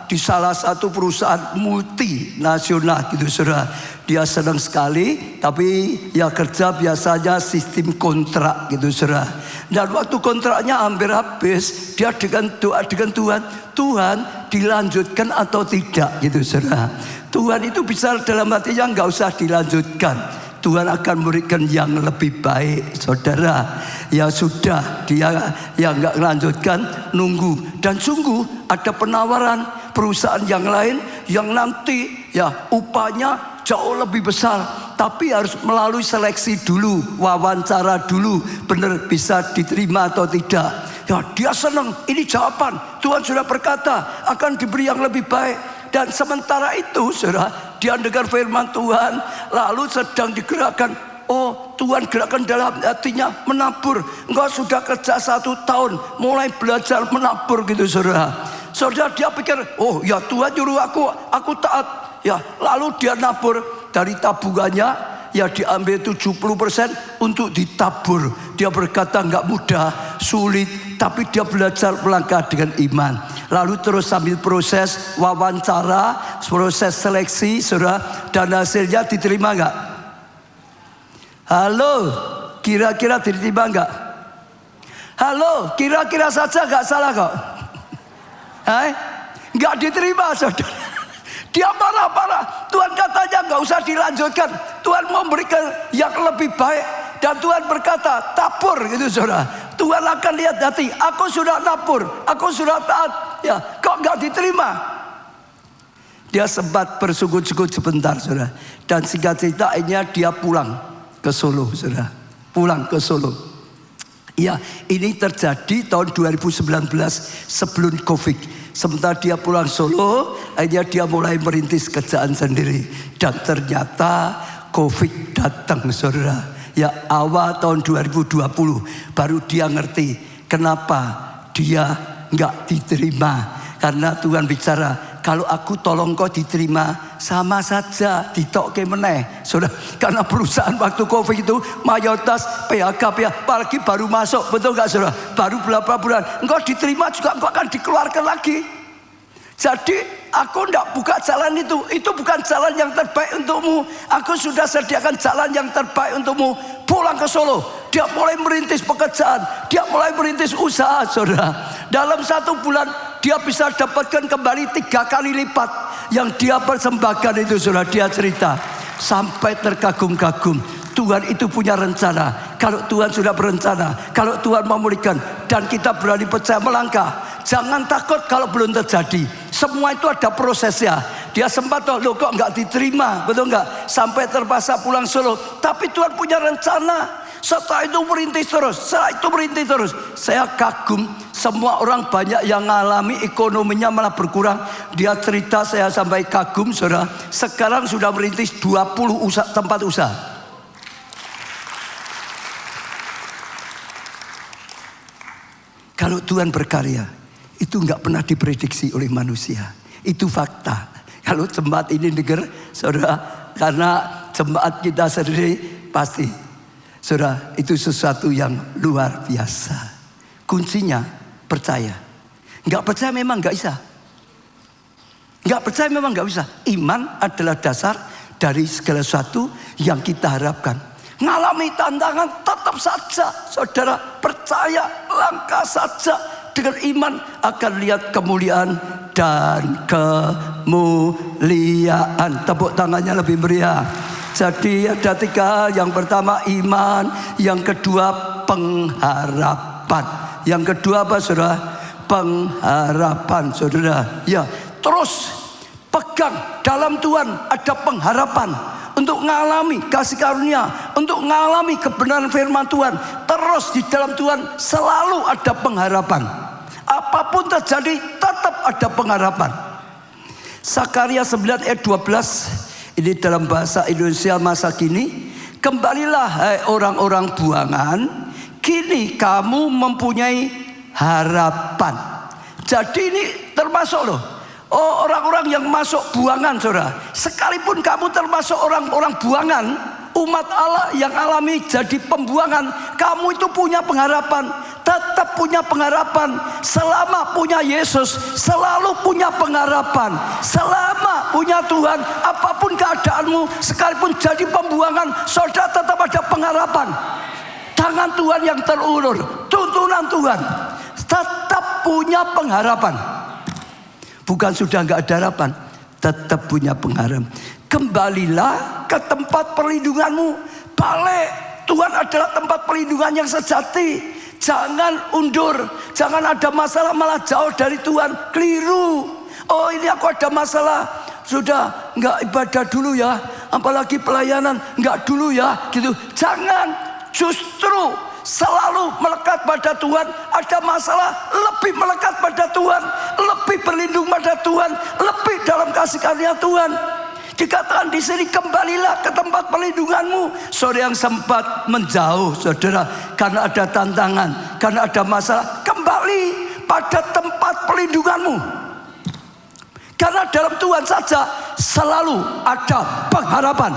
di salah satu perusahaan multinasional gitu saudara. Dia senang sekali, tapi ya kerja biasanya sistem kontrak gitu saudara. Dan waktu kontraknya hampir habis, dia dengan doa dengan Tuhan dilanjutkan atau tidak gitu saudara. Tuhan itu bisa dalam hatinya nggak usah dilanjutkan, Tuhan akan memberikan yang lebih baik saudara. Ya sudah, dia yang nggak melanjutkan, nunggu. Dan sungguh ada penawaran perusahaan yang lain yang nanti ya upahnya jauh lebih besar, tapi harus melalui seleksi dulu, wawancara dulu, benar bisa diterima atau tidak. Ya dia senang, ini jawaban Tuhan sudah berkata akan diberi yang lebih baik. Dan sementara itu saudara, dia dengar firman Tuhan, lalu sedang digerakkan. Oh Tuhan gerakkan dalam hatinya menabur. Engkau sudah kerja 1 tahun, mulai belajar menabur gitu saudara. Saudara dia pikir, oh ya Tuhan nyuruh aku taat. Ya lalu dia nabur dari tabungannya, ya diambil 70% untuk ditabur. Dia berkata nggak mudah, sulit, tapi dia belajar melangkah dengan iman. Lalu terus sambil proses wawancara, proses seleksi, saudara, dan hasilnya diterima nggak? Halo, kira-kira diterima nggak? Halo, kira-kira saja nggak salah kok. Nggak diterima saudara. Dia marah-marah. Tuhan katanya nggak usah dilanjutkan. Tuhan mau memberikan yang lebih baik. Dan Tuhan berkata, tabur gitu saudara. Tuhan akan lihat hati. Aku sudah tabur, aku sudah taat. Ya, kok nggak diterima? Dia sempat bersujud-sujud sebentar saudara. Dan singkat cerita akhirnya dia pulang ke Solo saudara. Pulang ke Solo. Ya, ini terjadi tahun 2019 sebelum Covid. Sementara dia pulang Solo, akhirnya dia mulai merintis kerjaan sendiri. Dan ternyata Covid datang saudara. Ya awal tahun 2020 baru dia ngerti kenapa dia nggak diterima. Karena Tuhan bicara, kalau aku tolong kau diterima, sama saja ditokke meneh saudara. Karena perusahaan waktu Covid itu mayoritas PHK, apalagi baru masuk, betul gak saudara? Baru beberapa bulan, engkau diterima juga engkau akan dikeluarkan lagi. Jadi aku tidak buka jalan itu bukan jalan yang terbaik untukmu. Aku sudah sediakan jalan yang terbaik untukmu. Pulang ke Solo, dia mulai merintis pekerjaan, dia mulai merintis usaha saudara. Dalam 1 bulan dia bisa dapatkan kembali 3 kali lipat yang dia persembahkan itu. Saudara, dia cerita sampai terkagum-kagum. Tuhan itu punya rencana. Kalau Tuhan sudah berencana, kalau Tuhan memulihkan, dan kita berani percaya melangkah, jangan takut kalau belum terjadi. Semua itu ada prosesnya. Dia sempat loh kok nggak diterima, betul nggak? Sampai terpaksa pulang Solo. Tapi Tuhan punya rencana. Setelah itu merintis terus. Saya kagum, semua orang banyak yang mengalami ekonominya malah berkurang. Dia cerita, saya sampai kagum, saudara. Sekarang sudah merintis 20 tempat usaha. Kalau Tuhan berkarya, itu nggak pernah diprediksi oleh manusia. Itu fakta. Kalau jemaat ini dengar, saudara, karena jemaat kita sendiri pasti. Saudara, itu sesuatu yang luar biasa. Kuncinya percaya. Nggak percaya memang nggak bisa. Nggak percaya memang nggak bisa. Iman adalah dasar dari segala sesuatu yang kita harapkan. Ngalami tantangan tetap saja, saudara, percaya, langkah saja. Dengan iman akan lihat kemuliaan dan kemuliaan. Tepuk tangannya lebih meriah. Jadi ada 3. Yang pertama iman, yang kedua pengharapan. Yang kedua apa, saudara? Pengharapan, saudara. Ya, terus pegang dalam Tuhan, ada pengharapan untuk mengalami kasih karunia, untuk mengalami kebenaran firman Tuhan. Terus di dalam Tuhan selalu ada pengharapan. Apapun terjadi tetap ada pengharapan. Sakaria 9 ayat 12. Ini dalam bahasa Indonesia masa kini. Kembalilah hai orang-orang buangan, kini kamu mempunyai harapan. Jadi ini termasuk loh, orang-orang yang masuk buangan, saudara. Sekalipun kamu termasuk orang-orang buangan, umat Allah yang alami jadi pembuangan, kamu itu punya pengharapan. Tetap punya pengharapan. Selama punya Yesus, selalu punya pengharapan. Selama punya Tuhan, apapun keadaanmu, sekalipun jadi pembuangan, saudara tetap ada pengharapan. Tangan Tuhan yang terulur, tuntunan Tuhan, tetap punya pengharapan. Bukan sudah nggak ada harapan, tetap punya pengharapan. Kembalilah ke tempat perlindunganmu. Balik, Tuhan adalah tempat perlindungan yang sejati. Jangan undur, jangan ada masalah malah jauh dari Tuhan. Keliru. Oh, ini aku ada masalah, sudah nggak ibadah dulu ya, apalagi pelayanan nggak dulu ya, gitu. Jangan, justru selalu melekat pada Tuhan. Ada masalah, lebih melekat pada Tuhan, lebih berlindung pada Tuhan, lebih dalam kasih karunia Tuhan. Dikatakan di sini, kembalilah ke tempat perlindunganmu. Saudara yang sempat menjauh, saudara, karena ada tantangan, karena ada masalah, kembali pada tempat perlindunganmu. Karena dalam Tuhan saja selalu ada pengharapan.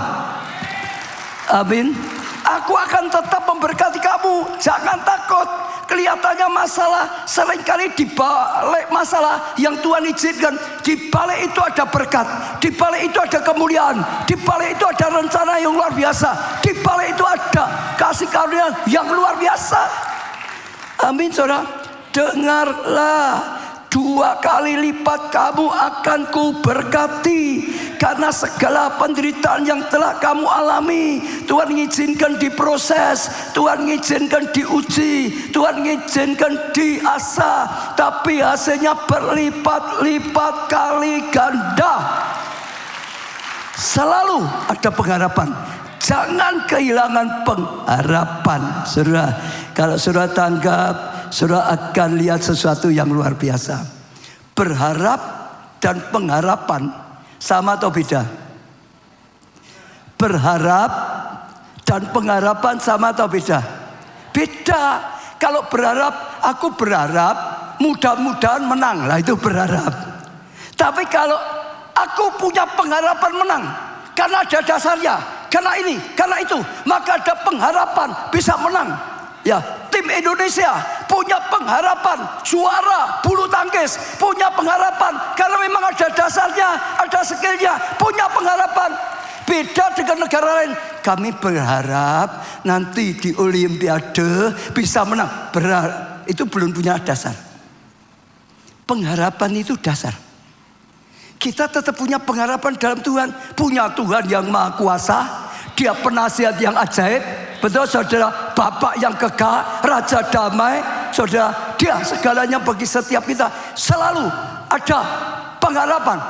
Amin. Aku akan tetap memberkati kamu. Jangan takut. Kelihatannya masalah, seringkali di balik masalah yang Tuhan izinkan, di balik itu ada berkat, di balik itu ada kemuliaan, di balik itu ada rencana yang luar biasa, di balik itu ada kasih karunia yang luar biasa. Amin, saudara. Dengarlah, 2 kali lipat kamu akan kuberkati. Karena segala penderitaan yang telah kamu alami, Tuhan mengizinkan diproses, Tuhan mengizinkan diuji, Tuhan mengizinkan diasah, tapi hasilnya berlipat-lipat kali ganda. Selalu ada pengharapan. Jangan kehilangan pengharapan, saudara. Kalau saudara tanggap, saudara akan lihat sesuatu yang luar biasa. Berharap dan pengharapan sama atau beda? Berharap dan pengharapan sama atau beda? Beda. Kalau berharap, aku berharap mudah-mudahan menang, lah itu berharap. Tapi kalau aku punya pengharapan menang, karena ada dasarnya, karena ini, karena itu, maka ada pengharapan bisa menang. Ya, tim Indonesia punya pengharapan juara bulu tangkis, punya pengharapan karena memang ada dasarnya, ada skillnya, punya pengharapan. Beda dengan negara lain. Kami berharap nanti di Olimpiade bisa menang. Berharap itu belum punya dasar. Pengharapan itu dasar. Kita tetap punya pengharapan dalam Tuhan. Punya Tuhan yang Maha Kuasa. Dia penasihat yang ajaib. Betul saudara, Bapak yang kekal, Raja damai. Saudara, dia segalanya bagi setiap kita. Selalu ada pengharapan.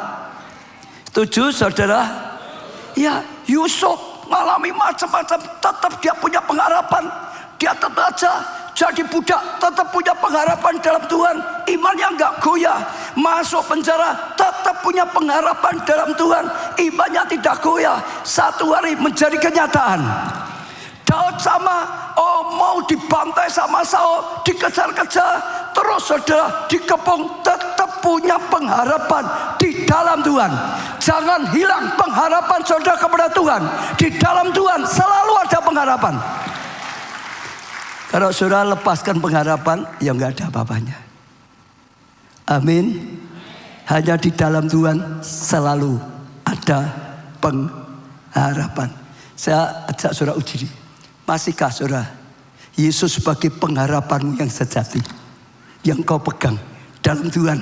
Setuju saudara? Ya, Yusuf mengalami macam-macam, tetap dia punya pengharapan. Dia tetap aja jadi budak, tetap punya pengharapan dalam Tuhan. Iman yang gak goyah. Masuk penjara, tetap punya pengharapan dalam Tuhan. Imannya tidak goyah. Satu hari menjadi kenyataan. Daud sama mau dibantai sama Saul, dikejar-kejar, terus saudara dikepung, tetap punya pengharapan di dalam Tuhan. Jangan hilang pengharapan saudara kepada Tuhan. Di dalam Tuhan selalu ada pengharapan. Kalau saudara lepaskan pengharapan, ya nggak ada apa-apanya. Amin. Hanya di dalam Tuhan selalu ada pengharapan. Saya ajak saudara uji. Masihkah saudara Yesus sebagai pengharapanmu yang sejati, yang kau pegang? Dalam Tuhan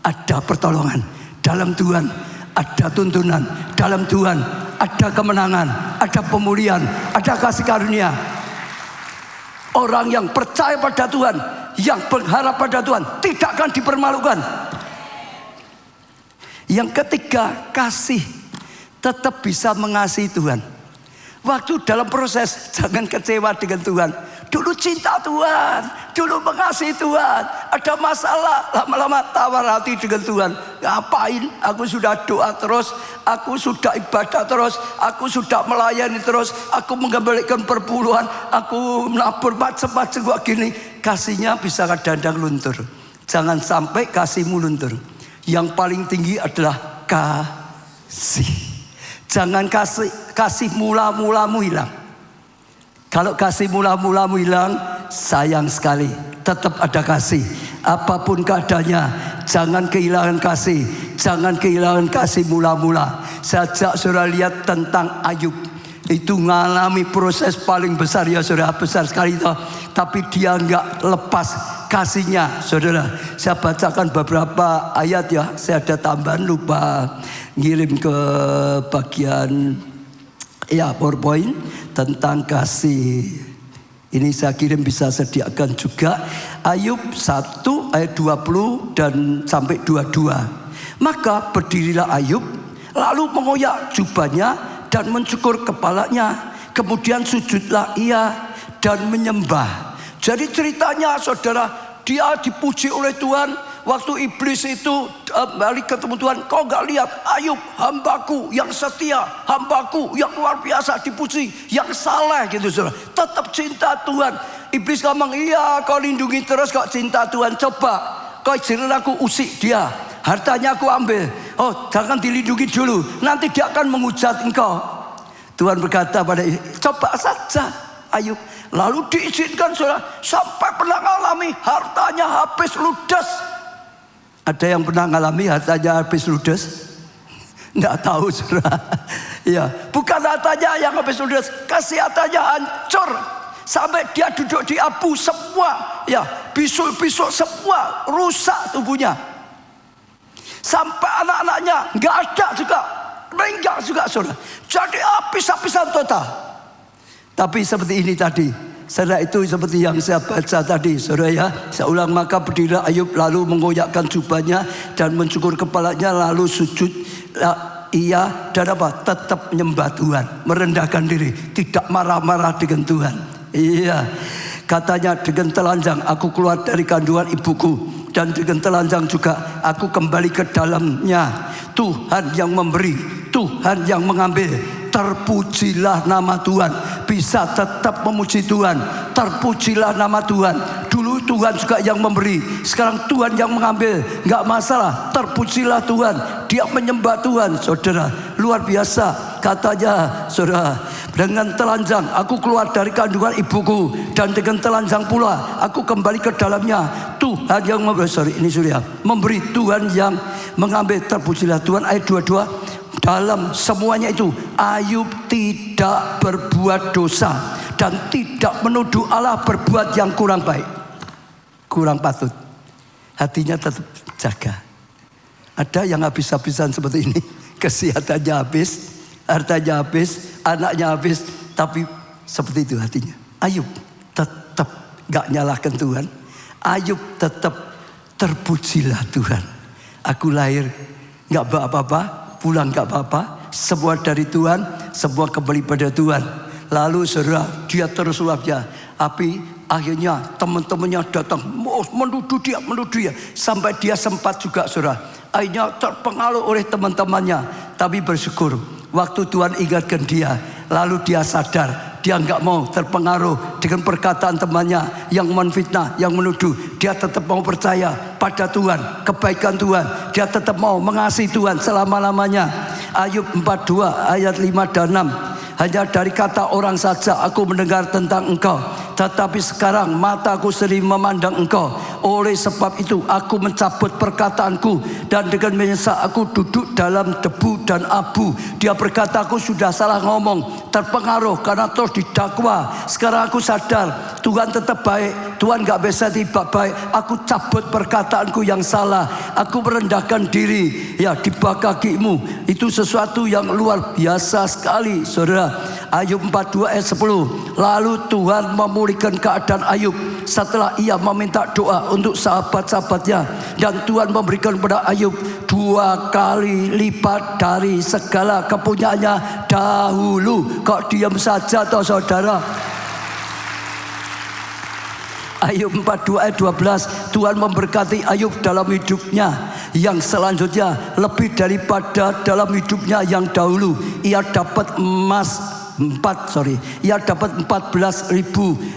ada pertolongan, dalam Tuhan ada tuntunan, dalam Tuhan ada kemenangan, ada pemulihan, ada kasih karunia. Orang yang percaya pada Tuhan, yang berharap pada Tuhan, tidak akan dipermalukan. Yang ketiga, kasih. Tetap bisa mengasihi Tuhan. Waktu dalam proses, jangan kecewa dengan Tuhan. Dulu cinta Tuhan, dulu mengasihi Tuhan. Ada masalah, lama-lama tawar hati dengan Tuhan. Ngapain? Aku sudah doa terus, aku sudah ibadah terus, aku sudah melayani terus, aku mengembalikan perpuluhan, aku menabur macam-macam kok gini. Kasihnya bisa kadang-kadang luntur. Jangan sampai kasihmu luntur. Yang paling tinggi adalah kasih. Jangan kasih mula-mulamu hilang. Kalau kasih mula-mulamu hilang, sayang sekali. Tetap ada kasih. Apapun keadaannya, jangan kehilangan kasih. Jangan kehilangan kasih mula-mula. Saya ajak saudara lihat tentang Ayub. Itu mengalami proses paling besar ya saudara, besar sekali itu. Tapi dia nggak lepas kasihnya saudara. Saya bacakan beberapa ayat ya. Saya ada tambahan, lupa ngirim ke bagian ya PowerPoint tentang kasih. Ini saya kirim, bisa sediakan juga. Ayub 1 ayat 20 dan sampai 22. Maka berdirilah Ayub, lalu mengoyak jubahnya dan mencukur kepalanya. Kemudian sujudlah ia dan menyembah. Jadi ceritanya saudara, dia dipuji oleh Tuhan. Waktu iblis itu balik ketemu Tuhan, kau gak lihat Ayub hambaku yang setia, hambaku yang luar biasa dipuji, yang saleh gitu saudara. Tetap cinta Tuhan. Iblis ngomong, iya kau lindungi terus kok cinta Tuhan. Coba kau izinkan aku usik dia, hartanya aku ambil. Oh jangan dilindungi dulu, nanti dia akan menghujat engkau. Tuhan berkata pada coba saja Ayub. Lalu diizinkan saudara, sampai pernah mengalami hartanya habis ludes. Ada yang pernah mengalami hartanya habis ludes? Nggak tahu saudara. Ya, bukan hartanya yang habis ludes, kesehatannya hancur. Sampai dia duduk di abu semua, ya, bisul-bisul semua, rusak tubuhnya. Sampai anak-anaknya nggak ada juga, meninggal juga saudara. Jadi habis-habisan total. Tapi seperti ini tadi, saudara, itu seperti yang saya baca tadi saudara ya. Saya ulang, maka berdirilah Ayub lalu mengoyakkan jubahnya dan mencukur kepalanya, lalu sujud ia dan apa? Tetap menyembah Tuhan, merendahkan diri, tidak marah-marah dengan Tuhan. Iya, katanya dengan telanjang aku keluar dari kandungan ibuku, dan dengan telanjang juga aku kembali ke dalamnya. Tuhan yang memberi, Tuhan yang mengambil. Terpujilah nama Tuhan. Bisa tetap memuji Tuhan. Terpujilah nama Tuhan. Dulu Tuhan juga yang memberi, sekarang Tuhan yang mengambil. Gak masalah, terpujilah Tuhan. Dia menyembah Tuhan saudara. Luar biasa. Katanya saudara, dengan telanjang aku keluar dari kandungan ibuku, dan dengan telanjang pula aku kembali ke dalamnya. Tuhan yang memberi, memberi, Tuhan yang mengambil. Terpujilah Tuhan. Ayat 22. Dalam semuanya itu Ayub tidak berbuat dosa dan tidak menuduh Allah berbuat yang kurang baik, kurang patut. hatinya tetap jaga. Ada yang habis-habisan seperti ini, kesehatannya habis, hartanya habis, anaknya habis, tapi seperti itu hatinya. Ayub tetap gak nyalahkan Tuhan. Ayub tetap terpujilah Tuhan. Aku lahir gak apa-apa, pulang gak apa-apa, semua dari Tuhan, semua kembali pada Tuhan. Lalu saudara, dia terus luapnya. Tapi akhirnya teman-temannya datang menuduh dia, sampai dia sempat juga saudara, akhirnya terpengaruh oleh teman-temannya. Tapi bersyukur waktu Tuhan ingatkan dia, lalu dia sadar, dia nggak mau terpengaruh dengan perkataan temannya yang menfitnah, yang menuduh. Dia tetap mau percaya pada Tuhan, kebaikan Tuhan. Dia tetap mau mengasihi Tuhan selama-lamanya. Ayub 42 ayat 5 dan 6. Hanya dari kata orang saja aku mendengar tentang engkau, tetapi sekarang mataku sering memandang engkau. Oleh sebab itu aku mencabut perkataanku, dan dengan menyesal aku duduk dalam debu dan abu. Dia berkata aku sudah salah ngomong, terpengaruh karena terus didakwa. Sekarang aku sadar Tuhan tetap baik, Tuhan gak bisa tidak baik. Aku cabut perkataanku yang salah, aku merendahkan diri ya di bawah kakimu. Itu sesuatu yang luar biasa sekali saudara. Ayub 42 ayat 10. Lalu Tuhan memulihkan keadaan Ayub setelah ia meminta doa untuk sahabat-sahabatnya, dan Tuhan memberikan kepada Ayub 2 kali lipat dari segala kepunyaannya dahulu. Kok diam saja toh saudara? Ayub 42 ayat 12. Tuhan memberkati Ayub dalam hidupnya yang selanjutnya lebih daripada dalam hidupnya yang dahulu. Ia dapat ia dapat 14.000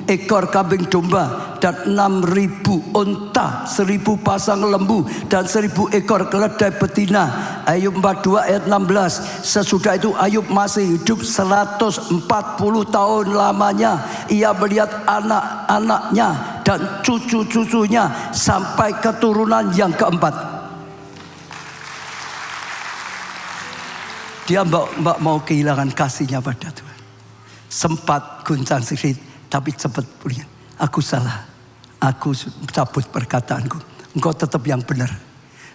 ekor kambing domba dan 6.000 unta, 1.000 pasang lembu dan 1.000 ekor keledai betina. Ayub 42 ayat 16. Sesudah itu Ayub masih hidup 140 tahun lamanya. Ia melihat anak-anaknya dan cucu-cucunya sampai keturunan yang keempat. Dia mbak mau kehilangan kasihnya pada Tuhan. Sempat guncang sedikit, tapi cepat pulih. Aku salah, aku cabut perkataanku. Engkau tetap yang benar,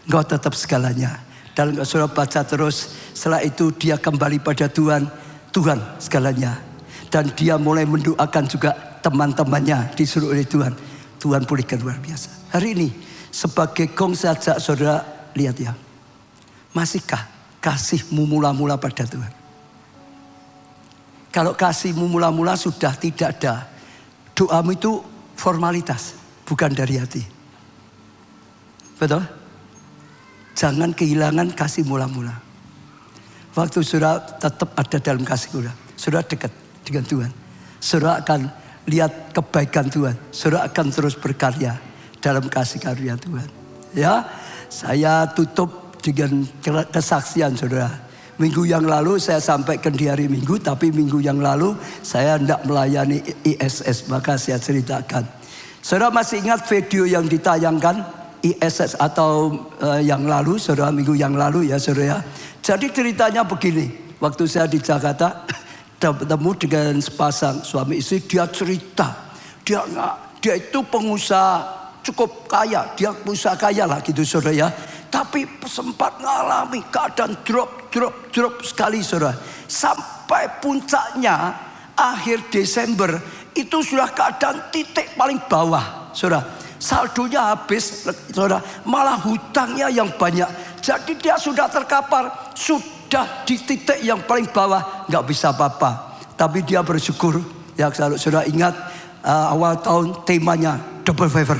engkau tetap segalanya. Dan saudara baca terus, setelah itu dia kembali pada Tuhan, Tuhan segalanya. Dan dia mulai mendoakan juga teman-temannya, disuruh oleh Tuhan. Tuhan pulihkan luar biasa. Hari ini sebagai gong saja saudara lihat ya, masihkah kasihmu mula-mula pada Tuhan? Kalau kasihmu mula-mula sudah tidak ada, doamu itu formalitas, bukan dari hati. Betul? Jangan kehilangan kasih mula-mula. Waktu saudara tetap ada dalam kasih Tuhan, saudara dekat dengan Tuhan, saudara akan lihat kebaikan Tuhan, saudara akan terus berkarya dalam kasih karunia Tuhan. Ya, saya tutup dengan kesaksian saudara. Minggu yang lalu saya sampaikan di hari Minggu, tapi minggu yang lalu saya tidak melayani ISS, maka saya ceritakan. Saudara masih ingat video yang ditayangkan ISS atau yang lalu, saudara, minggu yang lalu ya saudara. Jadi ceritanya begini, waktu saya di Jakarta bertemu dengan sepasang suami istri, dia cerita, dia itu pengusaha cukup kaya, dia pengusaha kaya lah gitu saudara ya. Tapi sempat mengalami keadaan drop sekali saudara. Sampai puncaknya akhir Desember itu sudah keadaan titik paling bawah saudara. Saldonya habis saudara, malah hutangnya yang banyak. Jadi dia sudah terkapar, sudah di titik yang paling bawah, nggak bisa apa-apa. Tapi dia bersyukur. Ya kalau saudara ingat awal tahun temanya double favor,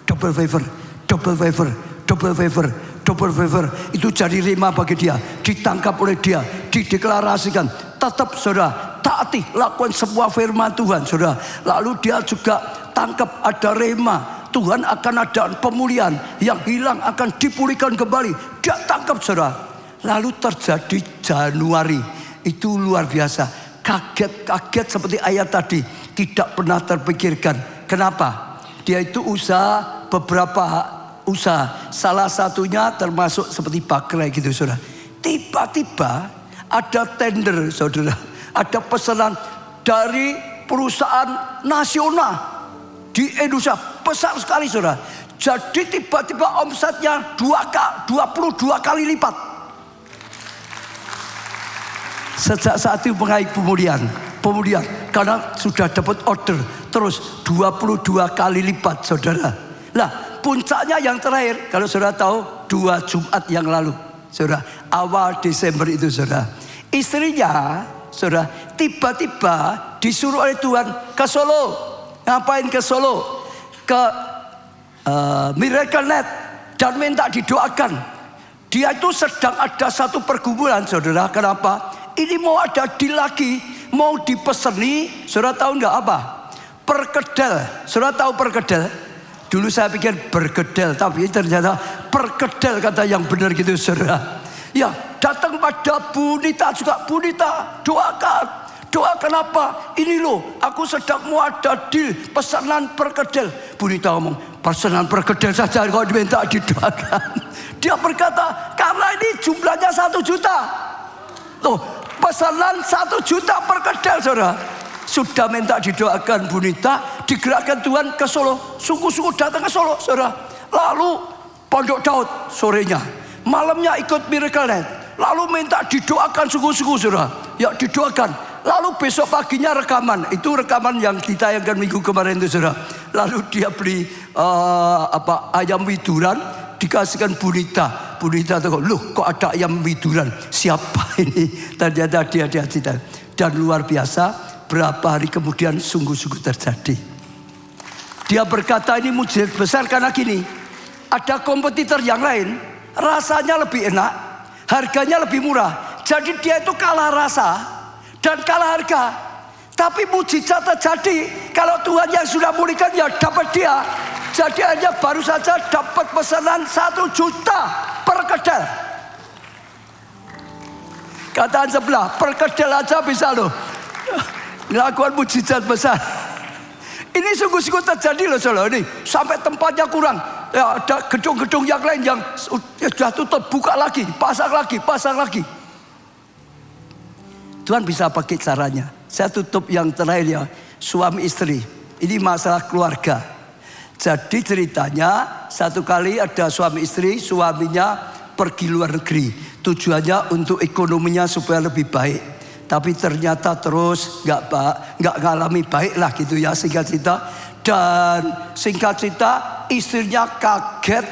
double favor, double favor, double favor. Double favor itu jadi rema bagi dia, ditangkap oleh dia, dideklarasikan. Tetap saudara taati, lakukan semua firman Tuhan saudara. Lalu dia juga tangkap ada rema, Tuhan akan ada pemulihan, yang hilang akan dipulihkan kembali. Dia tangkap saudara. Lalu terjadi Januari, itu luar biasa, kaget seperti ayat tadi, tidak pernah terpikirkan. Kenapa? Dia itu usaha beberapa usaha, salah satunya termasuk seperti bakery gitu saudara. Tiba-tiba ada tender saudara, ada pesanan dari perusahaan nasional di Indonesia besar sekali saudara. Jadi tiba-tiba omsetnya 22 kali lipat. Sejak saat itu mengalami pemulihan karena sudah dapat order terus 22 kali lipat, saudara. Lah puncaknya yang terakhir, kalau saudara tahu 2 Jumat yang lalu, saudara, awal Desember itu, saudara, istrinya, saudara, tiba-tiba disuruh oleh Tuhan ke Solo. Ngapain ke Solo? Ke Miracle Net dan minta didoakan. Dia itu sedang ada satu pergumulan, saudara. Kenapa? Ini mau ada deal lagi, mau dipeseni. Saudara tahu enggak apa? Perkedel. Saudara tahu perkedel? Dulu saya pikir bergedel, tapi ternyata perkedel kata yang benar gitu, saudara. Ya, datang pada Bu Nita juga. Bu Nita, doakan. Doakan apa? Ini loh, aku sedang mau ada deal pesanan perkedel. Bu Nita ngomong, pesanan perkedel saja kalau diminta didoakan. Dia berkata, karena ini jumlahnya 1 juta. Tuh, pesanan 1 juta perkedel, saudara. Sudah minta didoakan Bu Nita, digerakkan Tuhan ke Solo. Sungguh-sungguh datang ke Solo, saudara. Lalu Pondok Daud sorenya, malamnya ikut Miracle Net. Lalu minta didoakan sungguh-sungguh, saudara. Ya, didoakan. Lalu besok paginya rekaman. Itu rekaman yang ditayangkan minggu kemarin itu, saudara. Lalu dia beli ayam widuran, dikasihkan Bu Nita. Bu Nita tuh, loh kok ada ayam widuran? Siapa ini? Ternyata dia cita. Dan luar biasa, berapa hari kemudian sungguh-sungguh terjadi. Dia berkata ini mujizat besar karena gini, ada kompetitor yang lain, rasanya lebih enak, harganya lebih murah. Jadi dia itu kalah rasa dan kalah harga. Tapi mujizat terjadi kalau Tuhan yang sudah mulihkan ya dapat dia. Jadi hanya baru saja dapat pesanan 1 juta per kedel. Kataan sebelah, per kedel aja bisa loh melakukan mujizat besar. Ini sungguh-sungguh terjadi loh, saudara. Ini sampai tempatnya kurang. Ya, ada gedung-gedung yang lain yang sudah tutup, buka lagi, pasang lagi. Tuhan bisa pakai caranya. Saya tutup yang terakhir ya, suami istri. Ini masalah keluarga. Jadi ceritanya satu kali ada suami istri, suaminya pergi luar negeri. Tujuannya untuk ekonominya supaya lebih baik. Tapi ternyata terus nggak ngalami baik lah gitu ya, singkat cerita. Dan singkat cerita istrinya kaget.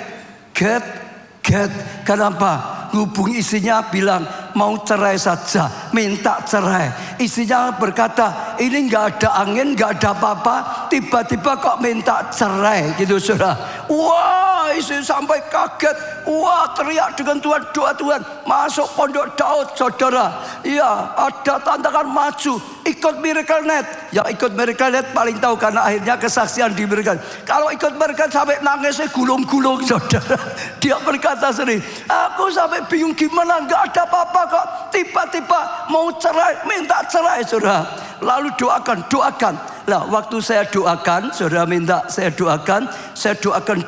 Kenapa? Hubungi istrinya bilang mau cerai saja, minta cerai. Istrinya berkata ini nggak ada angin, nggak ada apa-apa, tiba-tiba kok minta cerai gitu, saudara. Wah, istri sampai kaget. Wah, teriak dengan Tuhan, doa Tuhan. Masuk Pondok Daud, saudara. Iya, ada tantangan maju, ikut Miracle Net. Yang ikut Miracle Net paling tahu karena akhirnya kesaksian di Miracle. Kalau ikut Miracle sampai nangisnya gulung-gulung, saudara. Dia berkata sendiri, aku sampai bingung gimana, nggak ada apa-apa kok. Tiba-tiba mau cerai, minta cerai, saudara. Lalu doakan. Nah, waktu saya doakan, saudara minta saya doakan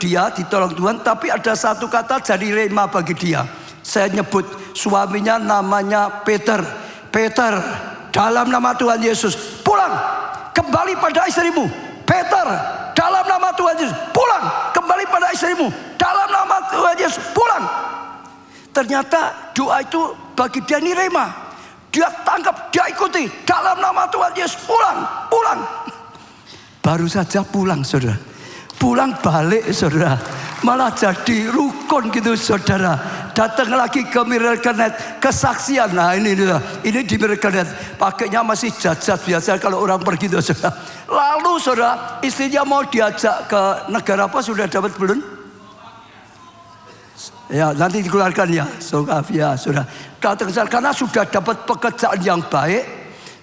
dia ditolong Tuhan. Tapi ada satu kata jadi rema bagi dia. Saya nyebut suaminya namanya Peter. Peter, dalam nama Tuhan Yesus, pulang, kembali pada istrimu. Peter, dalam nama Tuhan Yesus, pulang, kembali pada istrimu. Dalam nama Tuhan Yesus, pulang. Ternyata doa itu bagi dia ini rema. Dia tangkap, dia ikuti. Dalam nama Tuhan Yesus, pulang. Baru saja pulang, saudara. Pulang balik, saudara. Malah jadi rukun gitu, saudara. Datang lagi ke Miracle Net, kesaksian. Nah ini di Miracle Net. Pakainya masih jajat biasa kalau orang pergi, saudara. Lalu, saudara, istrinya mau diajak ke negara apa, sudah dapat belum? Ya, nanti dikeluarkan ya, saudara. Karena sudah dapat pekerjaan yang baik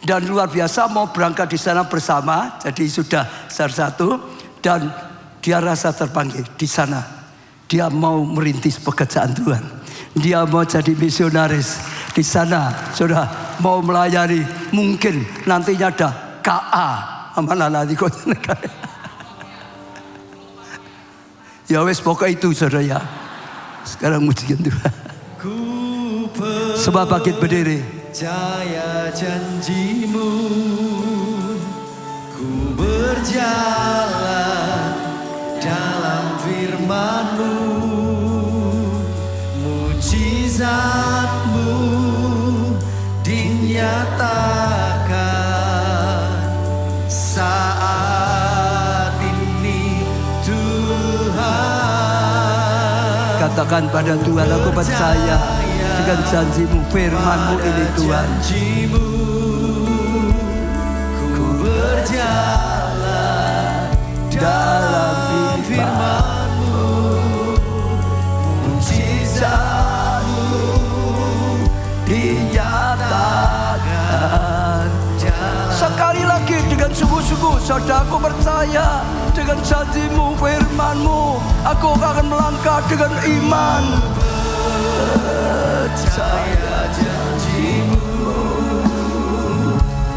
dan luar biasa, mau berangkat di sana bersama. Jadi sudah satu dan dia rasa terpanggil di sana. Dia mau merintis pekerjaan Tuhan. Dia mau jadi misionaris di sana. Sudah mau melayani, mungkin nantinya ada KA amanah di kota negara. Ya wes pokoknya itu, saudara ya. Sekarang mujikan Tuhan. Sebab bangkit berdiri. Percaya janjimu, ku berjalan dalam firman. Katakan pada Tuhan, aku percaya dengan janji-Mu, firman-Mu ini Tuhan. Janji-Mu, ku berjalan dalam firman-Mu, mujizat-Mu dinyatakan. Sekali lagi dengan sungguh-sungguh, saudaraku percaya dengan janji-Mu, firman-Mu, aku akan melangkah dengan iman. Percaya janji-Mu,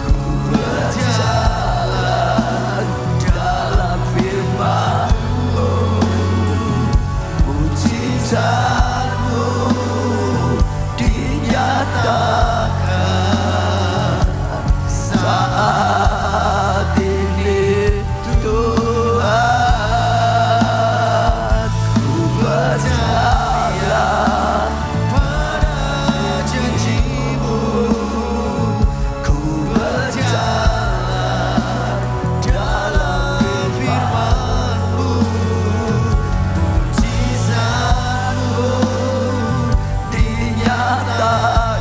ku berjalan dalam firman-Mu, mujizat-Mu dinyatakan saat ini Tuhan. Ku percaya pada janji-Mu, ku berjalan dalam firman-Mu, mujizat-Mu dinyatakan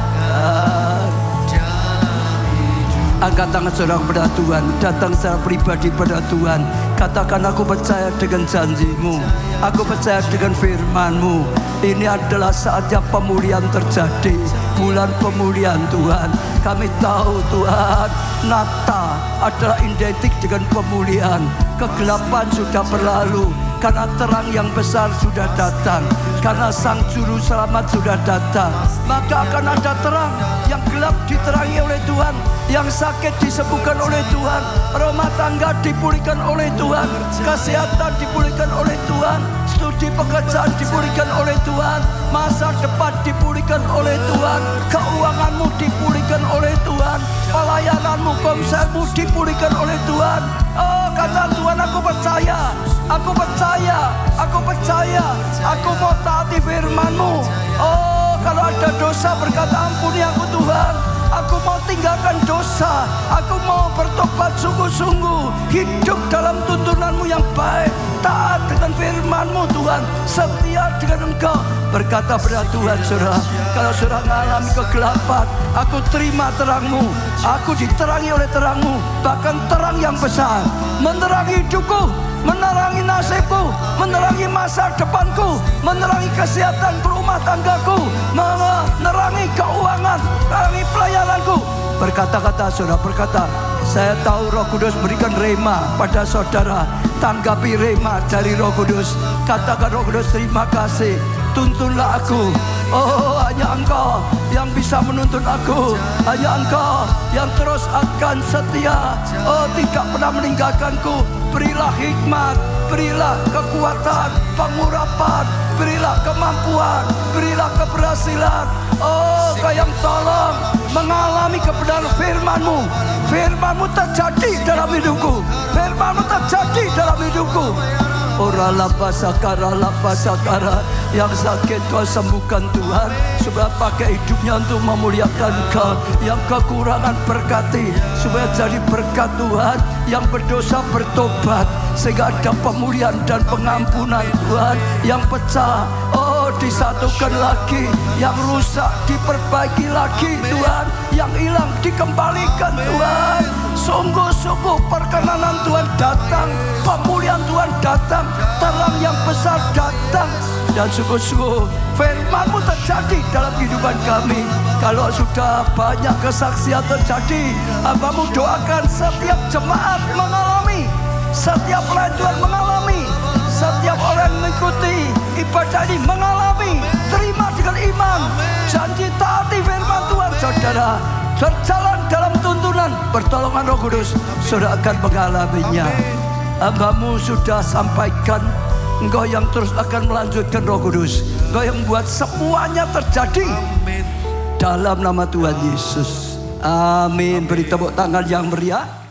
dalam hidup. Angkat tangan saudara kepada Tuhan, datang secara pribadi pada Tuhan. Katakan, aku percaya dengan janji-Mu, aku percaya dengan firman-Mu. Ini adalah saatnya pemulihan terjadi, bulan pemulihan Tuhan. Kami tahu Tuhan, Natal adalah identik dengan pemulihan. Kegelapan sudah berlalu, karena terang yang besar sudah datang, karena Sang Juru Selamat sudah datang. Maka akan ada terang, yang gelap diterangi oleh Tuhan, yang sakit disembuhkan oleh Tuhan, rumah tangga dipulihkan oleh Tuhan, kesehatan dipulihkan oleh Tuhan, studi pekerjaan dipulihkan oleh Tuhan, masa depan dipulihkan oleh Tuhan, keuanganmu dipulihkan oleh Tuhan, pelayananmu, konsermu dipulihkan oleh Tuhan. Oh, kata Tuhan, aku percaya, aku percaya, aku percaya, aku mau taati firman-Mu. Oh, kalau ada dosa berkata, ampuni aku Tuhan. Aku mau tinggalkan dosa, aku mau bertobat sungguh-sungguh, hidup dalam tuntunan-Mu yang baik, taat dengan firman-Mu Tuhan, setia dengan Engkau. Berkata pada Tuhan, saudara, kalau saudara mengalami kegelapan, aku terima terang-Mu, aku diterangi oleh terang-Mu, bahkan terang yang besar, menerangi hidupku, menerangi nasibku, menerangi masa depanku, menerangi kesehatan rumah tanggaku, menerangi keuangan, menerangi pelayananku. Berkata-kata saudara, berkata, saya tahu Roh Kudus berikan rema pada saudara. Tanggapi rema dari Roh Kudus. Katakan, Roh Kudus, terima kasih, tuntunlah aku. Oh, hanya Engkau yang bisa menuntun aku, hanya Engkau yang terus akan setia. Oh, tidak pernah meninggalkanku. Berilah hikmat, berilah kekuatan, pengurapan, berilah kemampuan, berilah keberhasilan. Oh, Kau yang tolong mengalami kebenaran firman-Mu. Firman-Mu terjadi dalam hidupku, firman-Mu terjadi dalam hidupku. Ora lapasakara, yang sakit Kau sembuhkan Tuhan, supaya pakai hidupnya untuk memuliakan Kau. Yang kekurangan berkati, supaya jadi berkat Tuhan. Yang berdosa bertobat, sehingga ada pemulihan dan pengampunan Tuhan. Yang pecah, oh, disatukan lagi. Yang rusak diperbaiki lagi Tuhan. Yang hilang dikembalikan Tuhan. Sungguh-sungguh perkenanan Tuhan datang, pemulihan Tuhan datang, terang yang besar datang. Dan sungguh-sungguh firman-Mu terjadi dalam kehidupan kami. Kalau sudah banyak kesaksian terjadi, Hamba-Mu doakan setiap jemaat mengalami, setiap pelayan Tuhan mengalami, setiap orang yang mengikuti ibadah ini mengalami. Terima dengan iman, janji taati firman Tuhan. Saudara berjalan dalam tuntunan pertolongan Roh Kudus, saudara akan mengalaminya. Hamba-Mu sudah sampaikan, Engkau yang terus akan melanjutkan Roh Kudus. Engkau yang buat semuanya terjadi. Dalam nama Tuhan Yesus. Amin. Beri tepuk tangan yang meriah.